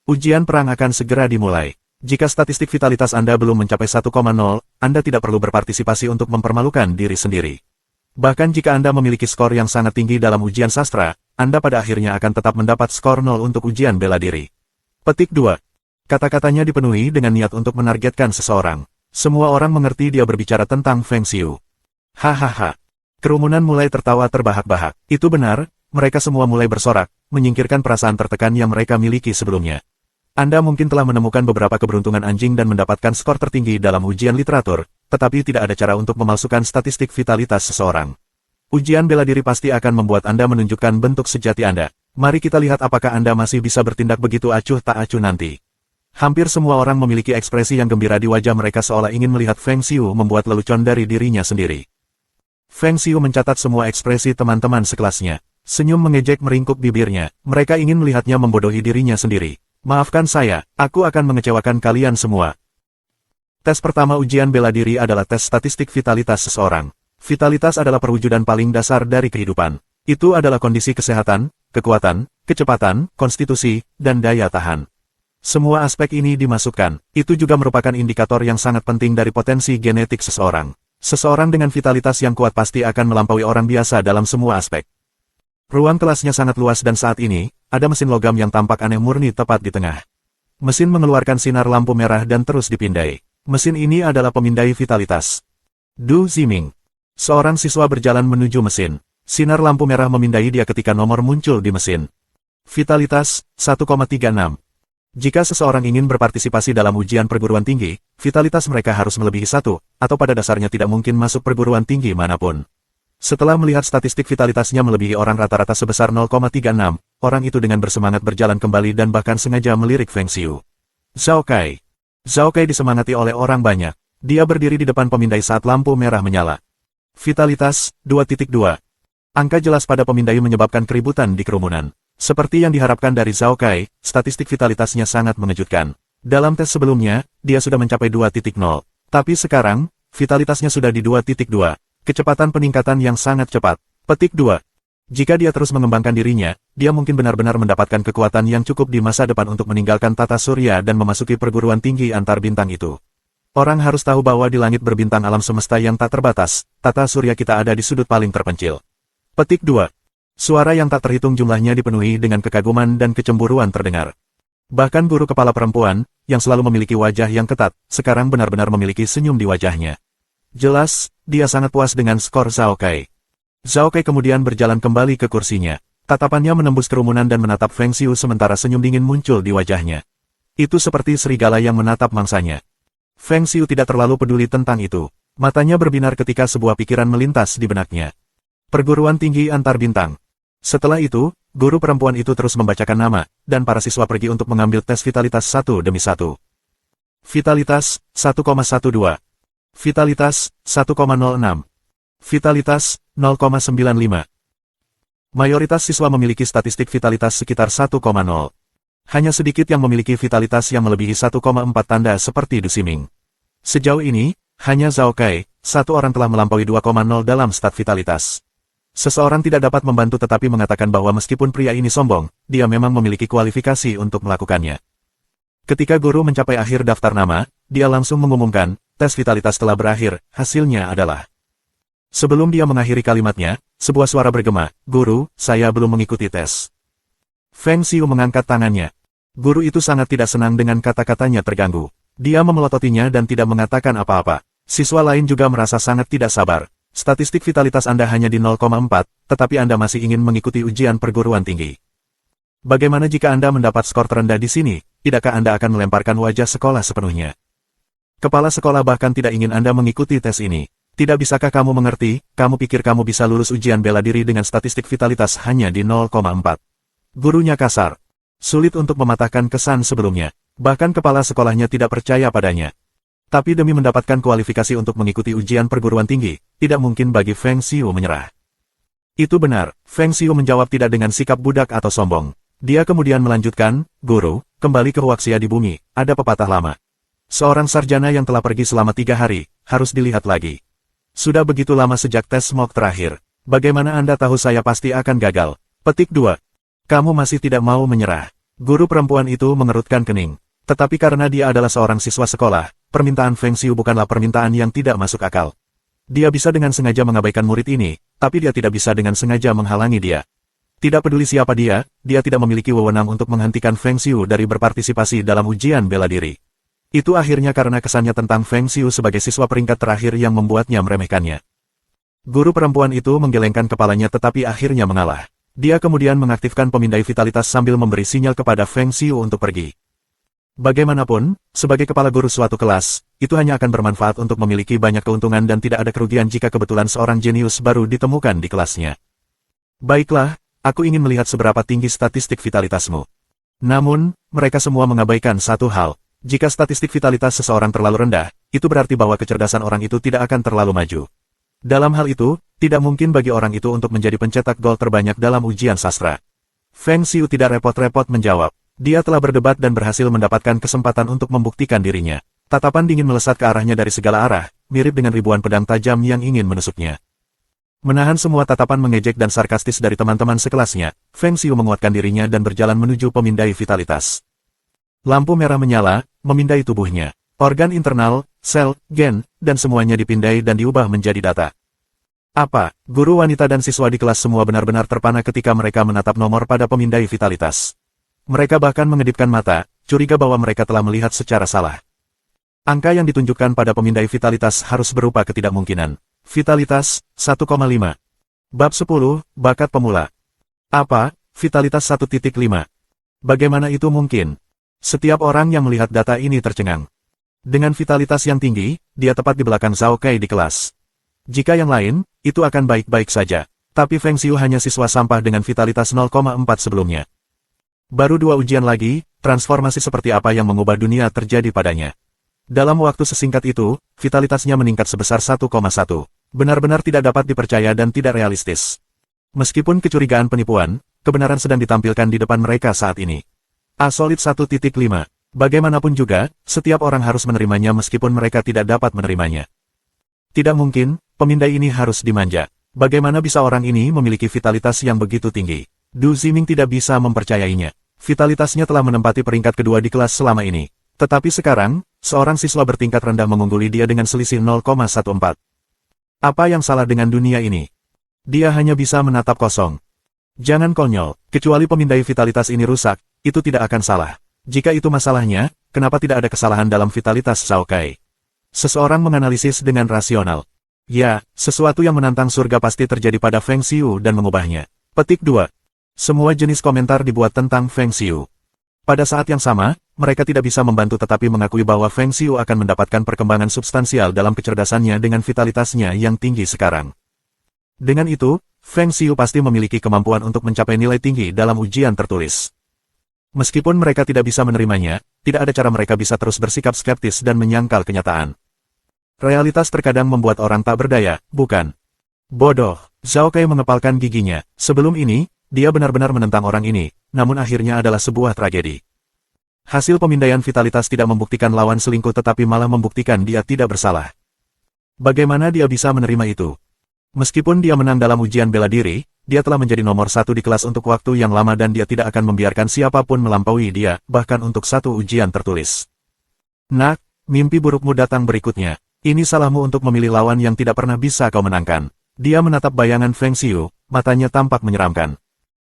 Ujian perang akan segera dimulai. Jika statistik vitalitas Anda belum mencapai 1,0, Anda tidak perlu berpartisipasi untuk mempermalukan diri sendiri. Bahkan jika Anda memiliki skor yang sangat tinggi dalam ujian sastra, Anda pada akhirnya akan tetap mendapat skor 0 untuk ujian bela diri. Petik 2. Kata-katanya dipenuhi dengan niat untuk menargetkan seseorang. Semua orang mengerti dia berbicara tentang Feng Xiu. Hahaha. Kerumunan mulai tertawa terbahak-bahak. Itu benar. Mereka semua mulai bersorak, menyingkirkan perasaan tertekan yang mereka miliki sebelumnya. Anda mungkin telah menemukan beberapa keberuntungan anjing dan mendapatkan skor tertinggi dalam ujian literatur, tetapi tidak ada cara untuk memalsukan statistik vitalitas seseorang. Ujian bela diri pasti akan membuat Anda menunjukkan bentuk sejati Anda. Mari kita lihat apakah Anda masih bisa bertindak begitu acuh tak acuh nanti. Hampir semua orang memiliki ekspresi yang gembira di wajah mereka seolah ingin melihat Feng Xiu membuat lelucon dari dirinya sendiri. Feng Xiu mencatat semua ekspresi teman-teman sekelasnya. Senyum mengejek meringkuk bibirnya, mereka ingin melihatnya membodohi dirinya sendiri. Maafkan saya, aku akan mengecewakan kalian semua. Tes pertama ujian bela diri adalah tes statistik vitalitas seseorang. Vitalitas adalah perwujudan paling dasar dari kehidupan. Itu adalah kondisi kesehatan, kekuatan, kecepatan, konstitusi, dan daya tahan. Semua aspek ini dimasukkan. Itu juga merupakan indikator yang sangat penting dari potensi genetik seseorang. Seseorang dengan vitalitas yang kuat pasti akan melampaui orang biasa dalam semua aspek. Ruang kelasnya sangat luas dan saat ini, ada mesin logam yang tampak aneh murni tepat di tengah. Mesin mengeluarkan sinar lampu merah dan terus dipindai. Mesin ini adalah pemindai vitalitas. Du Ziming. Seorang siswa berjalan menuju mesin. Sinar lampu merah memindai dia ketika nomor muncul di mesin. Vitalitas, 1,36. Jika seseorang ingin berpartisipasi dalam ujian perguruan tinggi, vitalitas mereka harus melebihi 1, atau pada dasarnya tidak mungkin masuk perguruan tinggi manapun. Setelah melihat statistik vitalitasnya melebihi orang rata-rata sebesar 0,36, orang itu dengan bersemangat berjalan kembali dan bahkan sengaja melirik Feng Xiu. Zhao Kai. Zhao Kai disemangati oleh orang banyak. Dia berdiri di depan pemindai saat lampu merah menyala. Vitalitas, 2.2. Angka jelas pada pemindai menyebabkan keributan di kerumunan. Seperti yang diharapkan dari Zhao Kai, statistik vitalitasnya sangat mengejutkan. Dalam tes sebelumnya, dia sudah mencapai 2.0. Tapi sekarang, vitalitasnya sudah di 2.2. Kecepatan peningkatan yang sangat cepat. Petik 2. Jika dia terus mengembangkan dirinya, dia mungkin benar-benar mendapatkan kekuatan yang cukup di masa depan untuk meninggalkan tata surya dan memasuki perguruan tinggi antar bintang itu. Orang harus tahu bahwa di langit berbintang alam semesta yang tak terbatas, tata surya kita ada di sudut paling terpencil. Petik 2. Suara yang tak terhitung jumlahnya dipenuhi dengan kekaguman dan kecemburuan terdengar. Bahkan guru kepala perempuan, yang selalu memiliki wajah yang ketat, sekarang benar-benar memiliki senyum di wajahnya. Jelas, dia sangat puas dengan skor Zhao Kai. Zhao Kai kemudian berjalan kembali ke kursinya. Tatapannya menembus kerumunan dan menatap Feng Xiu sementara senyum dingin muncul di wajahnya. Itu seperti serigala yang menatap mangsanya. Feng Xiu tidak terlalu peduli tentang itu. Matanya berbinar ketika sebuah pikiran melintas di benaknya. Perguruan tinggi antar bintang. Setelah itu, guru perempuan itu terus membacakan nama, dan para siswa pergi untuk mengambil tes vitalitas satu demi satu. Vitalitas, 1,12. Vitalitas, 1,06. Vitalitas, 0,95. Mayoritas siswa memiliki statistik vitalitas sekitar 1,0. Hanya sedikit yang memiliki vitalitas yang melebihi 1,4 tanda seperti Du Ximing. Sejauh ini, hanya Zhao Kai, satu orang telah melampaui 2,0 dalam stat vitalitas. Seseorang tidak dapat membantu tetapi mengatakan bahwa meskipun pria ini sombong, dia memang memiliki kualifikasi untuk melakukannya. Ketika guru mencapai akhir daftar nama, dia langsung mengumumkan, tes vitalitas telah berakhir, hasilnya adalah. Sebelum dia mengakhiri kalimatnya, sebuah suara bergema, "Guru, saya belum mengikuti tes." Feng Xiu mengangkat tangannya. Guru itu sangat tidak senang dengan kata-katanya terganggu. Dia memelototinya dan tidak mengatakan apa-apa. Siswa lain juga merasa sangat tidak sabar. Statistik vitalitas Anda hanya di 0,4, tetapi Anda masih ingin mengikuti ujian perguruan tinggi. Bagaimana jika Anda mendapat skor terendah di sini? Tidakkah Anda akan melemparkan wajah sekolah sepenuhnya? Kepala sekolah bahkan tidak ingin Anda mengikuti tes ini. Tidak bisakah kamu mengerti, kamu pikir kamu bisa lulus ujian bela diri dengan statistik vitalitas hanya di 0,4. Gurunya kasar. Sulit untuk mematahkan kesan sebelumnya. Bahkan kepala sekolahnya tidak percaya padanya. Tapi demi mendapatkan kualifikasi untuk mengikuti ujian perguruan tinggi, tidak mungkin bagi Feng Xiu menyerah. Itu benar, Feng Xiu menjawab tidak dengan sikap budak atau sombong. Dia kemudian melanjutkan, "Guru, kembali ke Huaxia di bumi, ada pepatah lama. Seorang sarjana yang telah pergi selama 3 hari, harus dilihat lagi. Sudah begitu lama sejak tes mock terakhir. Bagaimana Anda tahu saya pasti akan gagal?" Petik 2. Kamu masih tidak mau menyerah. Guru perempuan itu mengerutkan kening. Tetapi karena dia adalah seorang siswa sekolah, permintaan Feng Xiu bukanlah permintaan yang tidak masuk akal. Dia bisa dengan sengaja mengabaikan murid ini, tapi dia tidak bisa dengan sengaja menghalangi dia. Tidak peduli siapa dia tidak memiliki wewenang untuk menghentikan Feng Xiu dari berpartisipasi dalam ujian bela diri. Itu akhirnya karena kesannya tentang Feng Xiu sebagai siswa peringkat terakhir yang membuatnya meremehkannya. Guru perempuan itu menggelengkan kepalanya tetapi akhirnya mengalah. Dia kemudian mengaktifkan pemindai vitalitas sambil memberi sinyal kepada Feng Xiu untuk pergi. Bagaimanapun, sebagai kepala guru suatu kelas, itu hanya akan bermanfaat untuk memiliki banyak keuntungan dan tidak ada kerugian jika kebetulan seorang jenius baru ditemukan di kelasnya. Baiklah, aku ingin melihat seberapa tinggi statistik vitalitasmu. Namun, mereka semua mengabaikan satu hal. Jika statistik vitalitas seseorang terlalu rendah, itu berarti bahwa kecerdasan orang itu tidak akan terlalu maju. Dalam hal itu, tidak mungkin bagi orang itu untuk menjadi pencetak gol terbanyak dalam ujian sastra. Feng Xiu tidak repot-repot menjawab. Dia telah berdebat dan berhasil mendapatkan kesempatan untuk membuktikan dirinya. Tatapan dingin melesat ke arahnya dari segala arah, mirip dengan ribuan pedang tajam yang ingin menusuknya. Menahan semua tatapan mengejek dan sarkastis dari teman-teman sekelasnya, Feng Xiu menguatkan dirinya dan berjalan menuju pemindai vitalitas. Lampu merah menyala, memindai tubuhnya. Organ internal, sel, gen, dan semuanya dipindai dan diubah menjadi data. Apa? Guru wanita dan siswa di kelas semua benar-benar terpana ketika mereka menatap nomor pada pemindai vitalitas. Mereka bahkan mengedipkan mata, curiga bahwa mereka telah melihat secara salah. Angka yang ditunjukkan pada pemindai vitalitas harus berupa ketidakmungkinan. Vitalitas, 1,5. Bab 10, Bakat Pemula. Apa? Vitalitas 1,5. Bagaimana itu mungkin? Setiap orang yang melihat data ini tercengang. Dengan vitalitas yang tinggi, dia tepat di belakang Zhao Kai di kelas. Jika yang lain, itu akan baik-baik saja. Tapi Feng Xiu hanya siswa sampah dengan vitalitas 0,4 sebelumnya. Baru 2 ujian lagi, transformasi seperti apa yang mengubah dunia terjadi padanya. Dalam waktu sesingkat itu, vitalitasnya meningkat sebesar 1,1. Benar-benar tidak dapat dipercaya dan tidak realistis. Meskipun kecurigaan penipuan, kebenaran sedang ditampilkan di depan mereka saat ini. A solid 1,5. Bagaimanapun juga, setiap orang harus menerimanya meskipun mereka tidak dapat menerimanya. Tidak mungkin, pemindai ini harus dimanja. Bagaimana bisa orang ini memiliki vitalitas yang begitu tinggi? Du Ximing tidak bisa mempercayainya. Vitalitasnya telah menempati peringkat kedua di kelas selama ini. Tetapi sekarang, seorang siswa bertingkat rendah mengungguli dia dengan selisih 0,14. Apa yang salah dengan dunia ini? Dia hanya bisa menatap kosong. Jangan konyol, kecuali pemindai vitalitas ini rusak, itu tidak akan salah. Jika itu masalahnya, kenapa tidak ada kesalahan dalam vitalitas Zhao Kai? Seseorang menganalisis dengan rasional. Ya, sesuatu yang menantang surga pasti terjadi pada Feng Xiu dan mengubahnya. Petik 2. Semua jenis komentar dibuat tentang Feng Xiu. Pada saat yang sama, mereka tidak bisa membantu tetapi mengakui bahwa Feng Xiu akan mendapatkan perkembangan substansial dalam kecerdasannya dengan vitalitasnya yang tinggi sekarang. Dengan itu, Feng Xiu pasti memiliki kemampuan untuk mencapai nilai tinggi dalam ujian tertulis. Meskipun mereka tidak bisa menerimanya, tidak ada cara mereka bisa terus bersikap skeptis dan menyangkal kenyataan. Realitas terkadang membuat orang tak berdaya, bukan? Bodoh, Zhao Kai mengepalkan giginya. Sebelum ini, dia benar-benar menentang orang ini, namun akhirnya adalah sebuah tragedi. Hasil pemindaian vitalitas tidak membuktikan lawan selingkuh tetapi malah membuktikan dia tidak bersalah. Bagaimana dia bisa menerima itu? Meskipun dia menang dalam ujian bela diri, dia telah menjadi nomor 1 di kelas untuk waktu yang lama dan dia tidak akan membiarkan siapapun melampaui dia, bahkan untuk satu ujian tertulis. Nak, mimpi burukmu datang berikutnya. Ini salahmu untuk memilih lawan yang tidak pernah bisa kau menangkan. Dia menatap bayangan Feng Xiu, matanya tampak menyeramkan.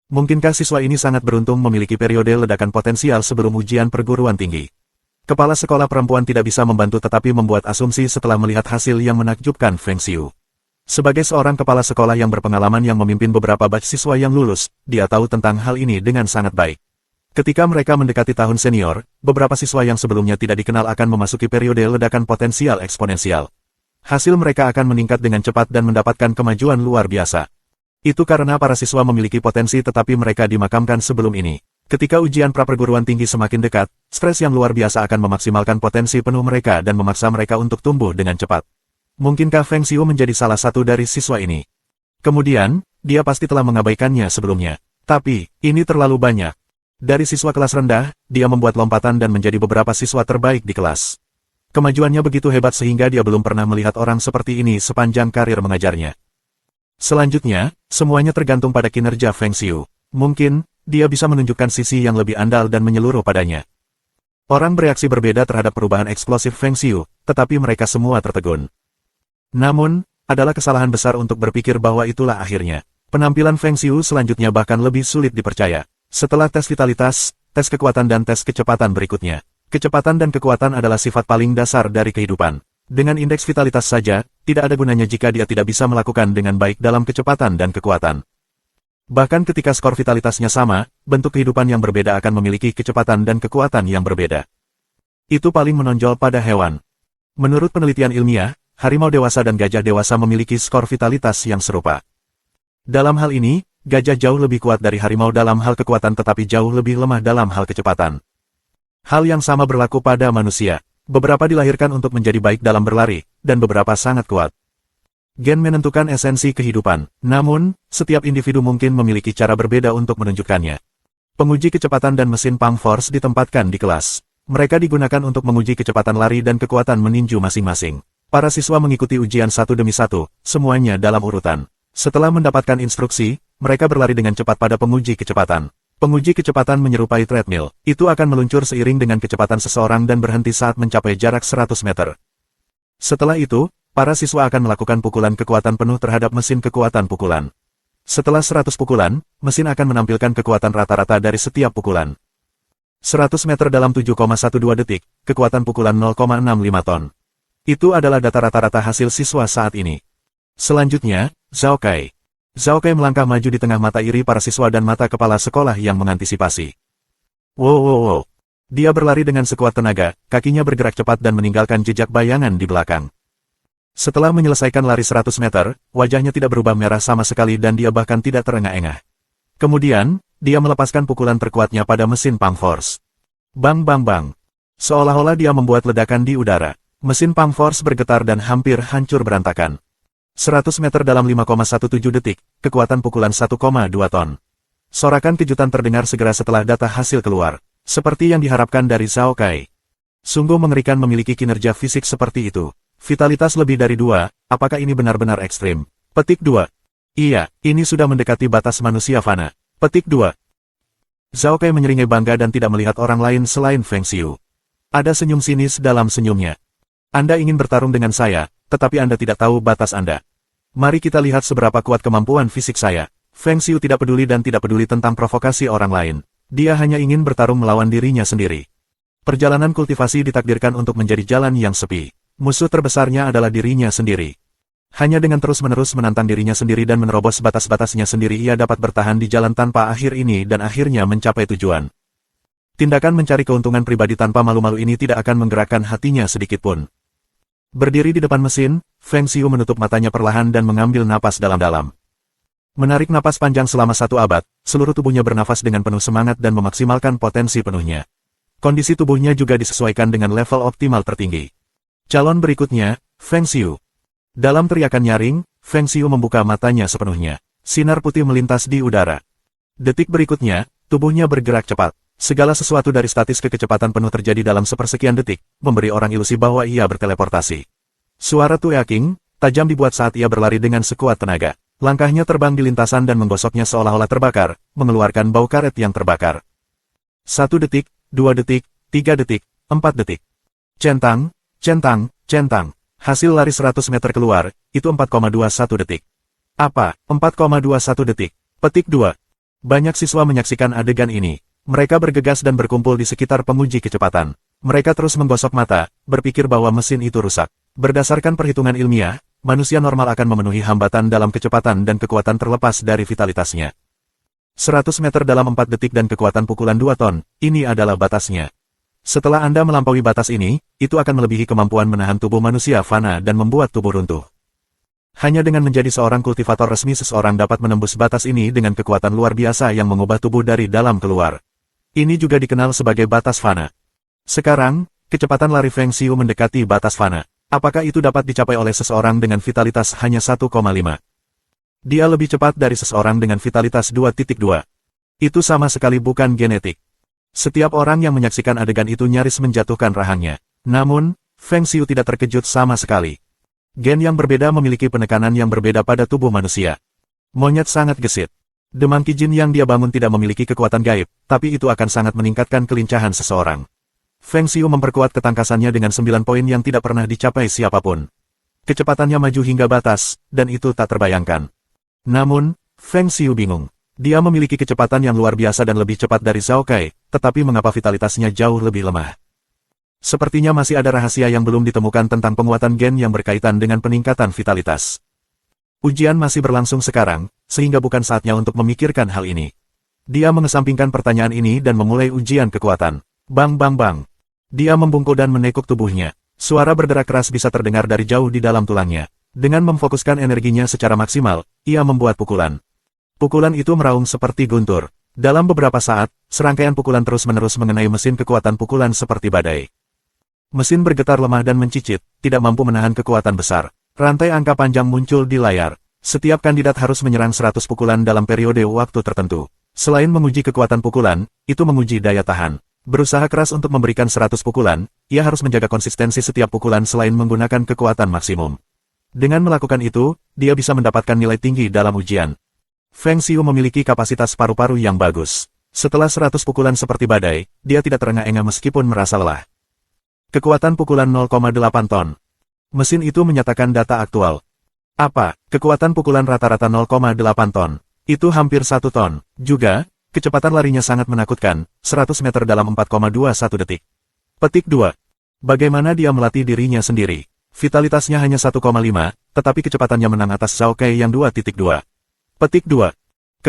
Mungkinkah siswa ini sangat beruntung memiliki periode ledakan potensial sebelum ujian perguruan tinggi? Kepala sekolah perempuan tidak bisa membantu tetapi membuat asumsi setelah melihat hasil yang menakjubkan Feng Xiu. Sebagai seorang kepala sekolah yang berpengalaman yang memimpin beberapa batch siswa yang lulus, dia tahu tentang hal ini dengan sangat baik. Ketika mereka mendekati tahun senior, beberapa siswa yang sebelumnya tidak dikenal akan memasuki periode ledakan potensial eksponensial. Hasil mereka akan meningkat dengan cepat dan mendapatkan kemajuan luar biasa. Itu karena para siswa memiliki potensi tetapi mereka dimakamkan sebelum ini. Ketika ujian pra-perguruan tinggi semakin dekat, stres yang luar biasa akan memaksimalkan potensi penuh mereka dan memaksa mereka untuk tumbuh dengan cepat. Mungkinkah Feng Xiu menjadi salah satu dari siswa ini? Kemudian, dia pasti telah mengabaikannya sebelumnya. Tapi, ini terlalu banyak. Dari siswa kelas rendah, dia membuat lompatan dan menjadi beberapa siswa terbaik di kelas. Kemajuannya begitu hebat sehingga dia belum pernah melihat orang seperti ini sepanjang karir mengajarnya. Selanjutnya, semuanya tergantung pada kinerja Feng Xiu. Mungkin, dia bisa menunjukkan sisi yang lebih andal dan menyeluruh padanya. Orang bereaksi berbeda terhadap perubahan eksplosif Feng Xiu, tetapi mereka semua tertegun. Namun, adalah kesalahan besar untuk berpikir bahwa itulah akhirnya. Penampilan Feng Xiu selanjutnya bahkan lebih sulit dipercaya. Setelah tes vitalitas, tes kekuatan dan tes kecepatan berikutnya. Kecepatan dan kekuatan adalah sifat paling dasar dari kehidupan. Dengan indeks vitalitas saja, tidak ada gunanya jika dia tidak bisa melakukan dengan baik dalam kecepatan dan kekuatan. Bahkan ketika skor vitalitasnya sama, bentuk kehidupan yang berbeda akan memiliki kecepatan dan kekuatan yang berbeda. Itu paling menonjol pada hewan. Menurut penelitian ilmiah, harimau dewasa dan gajah dewasa memiliki skor vitalitas yang serupa. Dalam hal ini, gajah jauh lebih kuat dari harimau dalam hal kekuatan tetapi jauh lebih lemah dalam hal kecepatan. Hal yang sama berlaku pada manusia. Beberapa dilahirkan untuk menjadi baik dalam berlari, dan beberapa sangat kuat. Gen menentukan esensi kehidupan, namun, setiap individu mungkin memiliki cara berbeda untuk menunjukkannya. Penguji kecepatan dan mesin Pang Force ditempatkan di kelas. Mereka digunakan untuk menguji kecepatan lari dan kekuatan meninju masing-masing. Para siswa mengikuti ujian satu demi satu, semuanya dalam urutan. Setelah mendapatkan instruksi, mereka berlari dengan cepat pada penguji kecepatan. Penguji kecepatan menyerupai treadmill, itu akan meluncur seiring dengan kecepatan seseorang dan berhenti saat mencapai jarak 100 meter. Setelah itu, para siswa akan melakukan pukulan kekuatan penuh terhadap mesin kekuatan pukulan. Setelah 100 pukulan, mesin akan menampilkan kekuatan rata-rata dari setiap pukulan. 100 meter dalam 7,12 detik, kekuatan pukulan 0,65 ton. Itu adalah data rata-rata hasil siswa saat ini. Selanjutnya, Zhao Kai. Zhao Kai melangkah maju di tengah mata iri para siswa dan mata kepala sekolah yang mengantisipasi. Wow. Dia berlari dengan sekuat tenaga, kakinya bergerak cepat dan meninggalkan jejak bayangan di belakang. Setelah menyelesaikan lari 100 meter, wajahnya tidak berubah merah sama sekali dan dia bahkan tidak terengah-engah. Kemudian, dia melepaskan pukulan terkuatnya pada mesin Pang Force. Bang bang bang. Seolah-olah dia membuat ledakan di udara. Mesin Pang Force bergetar dan hampir hancur berantakan. 100 meter dalam 5,17 detik, kekuatan pukulan 1,2 ton. Sorakan kejutan terdengar segera setelah data hasil keluar. Seperti yang diharapkan dari Zhao Kai. Sungguh mengerikan memiliki kinerja fisik seperti itu. Vitalitas lebih dari 2, apakah ini benar-benar ekstrim? Petik 2. Iya, ini sudah mendekati batas manusia fana. Petik 2. Zhao Kai menyeringai bangga dan tidak melihat orang lain selain Feng Xiu. Ada senyum sinis dalam senyumnya. Anda ingin bertarung dengan saya, tetapi Anda tidak tahu batas Anda. Mari kita lihat seberapa kuat kemampuan fisik saya. Feng Xiu tidak peduli dan tidak peduli tentang provokasi orang lain. Dia hanya ingin bertarung melawan dirinya sendiri. Perjalanan kultivasi ditakdirkan untuk menjadi jalan yang sepi. Musuh terbesarnya adalah dirinya sendiri. Hanya dengan terus-menerus menantang dirinya sendiri dan menerobos batas-batasnya sendiri ia dapat bertahan di jalan tanpa akhir ini dan akhirnya mencapai tujuan. Tindakan mencari keuntungan pribadi tanpa malu-malu ini tidak akan menggerakkan hatinya sedikitpun. Berdiri di depan mesin, Feng Xiu menutup matanya perlahan dan mengambil napas dalam-dalam. Menarik napas panjang selama 1 abad, seluruh tubuhnya bernafas dengan penuh semangat dan memaksimalkan potensi penuhnya. Kondisi tubuhnya juga disesuaikan dengan level optimal tertinggi. Calon berikutnya, Feng Xiu. Dalam teriakan nyaring, Feng Xiu membuka matanya sepenuhnya. Sinar putih melintas di udara. Detik berikutnya, tubuhnya bergerak cepat. Segala sesuatu dari statis ke kecepatan penuh terjadi dalam sepersekian detik, memberi orang ilusi bahwa ia berteleportasi. Suara Tueaking, tajam dibuat saat ia berlari dengan sekuat tenaga. Langkahnya terbang di lintasan dan menggosoknya seolah-olah terbakar, mengeluarkan bau karet yang terbakar. 1 detik, 2 detik, 3 detik, 4 detik. Centang, centang, centang. Hasil lari 100 meter keluar, itu 4,21 detik. Apa, 4,21 detik? Petik 2. Banyak siswa menyaksikan adegan ini. Mereka bergegas dan berkumpul di sekitar penguji kecepatan. Mereka terus menggosok mata, berpikir bahwa mesin itu rusak. Berdasarkan perhitungan ilmiah, manusia normal akan memenuhi hambatan dalam kecepatan dan kekuatan terlepas dari vitalitasnya. 100 meter dalam 4 detik dan kekuatan pukulan 2 ton, ini adalah batasnya. Setelah Anda melampaui batas ini, itu akan melebihi kemampuan menahan tubuh manusia fana dan membuat tubuh runtuh. Hanya dengan menjadi seorang kultivator resmi seseorang dapat menembus batas ini dengan kekuatan luar biasa yang mengubah tubuh dari dalam keluar. Ini juga dikenal sebagai batas fana. Sekarang, kecepatan lari Feng Xiu mendekati batas fana. Apakah itu dapat dicapai oleh seseorang dengan vitalitas hanya 1,5? Dia lebih cepat dari seseorang dengan vitalitas 2.2. Itu sama sekali bukan genetik. Setiap orang yang menyaksikan adegan itu nyaris menjatuhkan rahangnya. Namun, Feng Xiu tidak terkejut sama sekali. Gen yang berbeda memiliki penekanan yang berbeda pada tubuh manusia. Monyet sangat gesit. Demang Kijin yang dia bangun tidak memiliki kekuatan gaib, tapi itu akan sangat meningkatkan kelincahan seseorang. Feng Xiu memperkuat ketangkasannya dengan 9 poin yang tidak pernah dicapai siapapun. Kecepatannya maju hingga batas, dan itu tak terbayangkan. Namun, Feng Xiu bingung. Dia memiliki kecepatan yang luar biasa dan lebih cepat dari Zhao Kai, tetapi mengapa vitalitasnya jauh lebih lemah? Sepertinya masih ada rahasia yang belum ditemukan tentang penguatan gen yang berkaitan dengan peningkatan vitalitas. Ujian masih berlangsung sekarang, sehingga bukan saatnya untuk memikirkan hal ini. Dia mengesampingkan pertanyaan ini dan memulai ujian kekuatan. Bang bang bang. Dia membungkuk dan menekuk tubuhnya. Suara berderak keras bisa terdengar dari jauh di dalam tulangnya. Dengan memfokuskan energinya secara maksimal, ia membuat pukulan. Pukulan itu meraung seperti guntur. Dalam beberapa saat, serangkaian pukulan terus-menerus mengenai mesin kekuatan pukulan seperti badai. Mesin bergetar lemah dan mencicit, tidak mampu menahan kekuatan besar. Rantai angka panjang muncul di layar. Setiap kandidat harus menyerang 100 pukulan dalam periode waktu tertentu. Selain menguji kekuatan pukulan, itu menguji daya tahan. Berusaha keras untuk memberikan 100 pukulan, ia harus menjaga konsistensi setiap pukulan selain menggunakan kekuatan maksimum. Dengan melakukan itu, dia bisa mendapatkan nilai tinggi dalam ujian. Feng Xiu memiliki kapasitas paru-paru yang bagus. Setelah 100 pukulan seperti badai, dia tidak terengah-engah meskipun merasa lelah. Kekuatan pukulan 0,8 ton. Mesin itu menyatakan data aktual. Apa? Kekuatan pukulan rata-rata 0,8 ton. Itu hampir 1 ton. Juga, kecepatan larinya sangat menakutkan, 100 meter dalam 4,21 detik. Petik 2. Bagaimana dia melatih dirinya sendiri? Vitalitasnya hanya 1,5, tetapi kecepatannya menang atas Zhao Kai yang 2.2. Petik 2.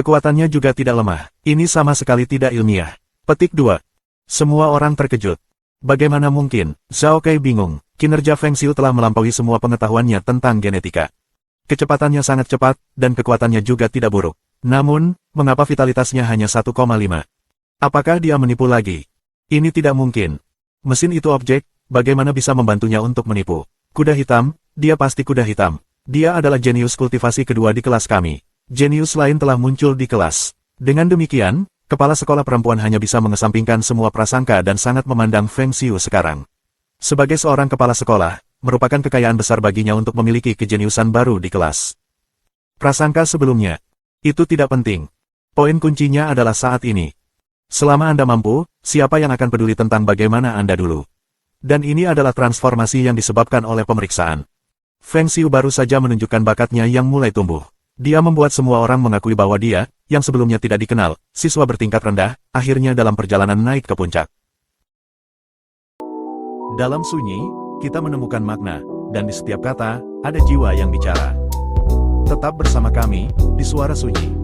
Kekuatannya juga tidak lemah. Ini sama sekali tidak ilmiah. Petik 2. Semua orang terkejut. Bagaimana mungkin? Zhao Kai bingung. Kinerja Feng Xiu telah melampaui semua pengetahuannya tentang genetika. Kecepatannya sangat cepat, dan kekuatannya juga tidak buruk. Namun, mengapa vitalitasnya hanya 1,5? Apakah dia menipu lagi? Ini tidak mungkin. Mesin itu objek, bagaimana bisa membantunya untuk menipu? Kuda hitam, dia pasti kuda hitam. Dia adalah jenius kultivasi kedua di kelas kami. Jenius lain telah muncul di kelas. Dengan demikian, kepala sekolah perempuan hanya bisa mengesampingkan semua prasangka dan sangat memandang Feng Xiu sekarang. Sebagai seorang kepala sekolah, merupakan kekayaan besar baginya untuk memiliki kejeniusan baru di kelas. Prasangka sebelumnya. Itu tidak penting. Poin kuncinya adalah saat ini. Selama Anda mampu, siapa yang akan peduli tentang bagaimana Anda dulu? Dan ini adalah transformasi yang disebabkan oleh pemeriksaan. Feng Xiu baru saja menunjukkan bakatnya yang mulai tumbuh. Dia membuat semua orang mengakui bahwa dia, yang sebelumnya tidak dikenal, siswa bertingkat rendah, akhirnya dalam perjalanan naik ke puncak. Dalam sunyi, kita menemukan makna, dan di setiap kata, ada jiwa yang bicara. Tetap bersama kami, di Suara Sunyi.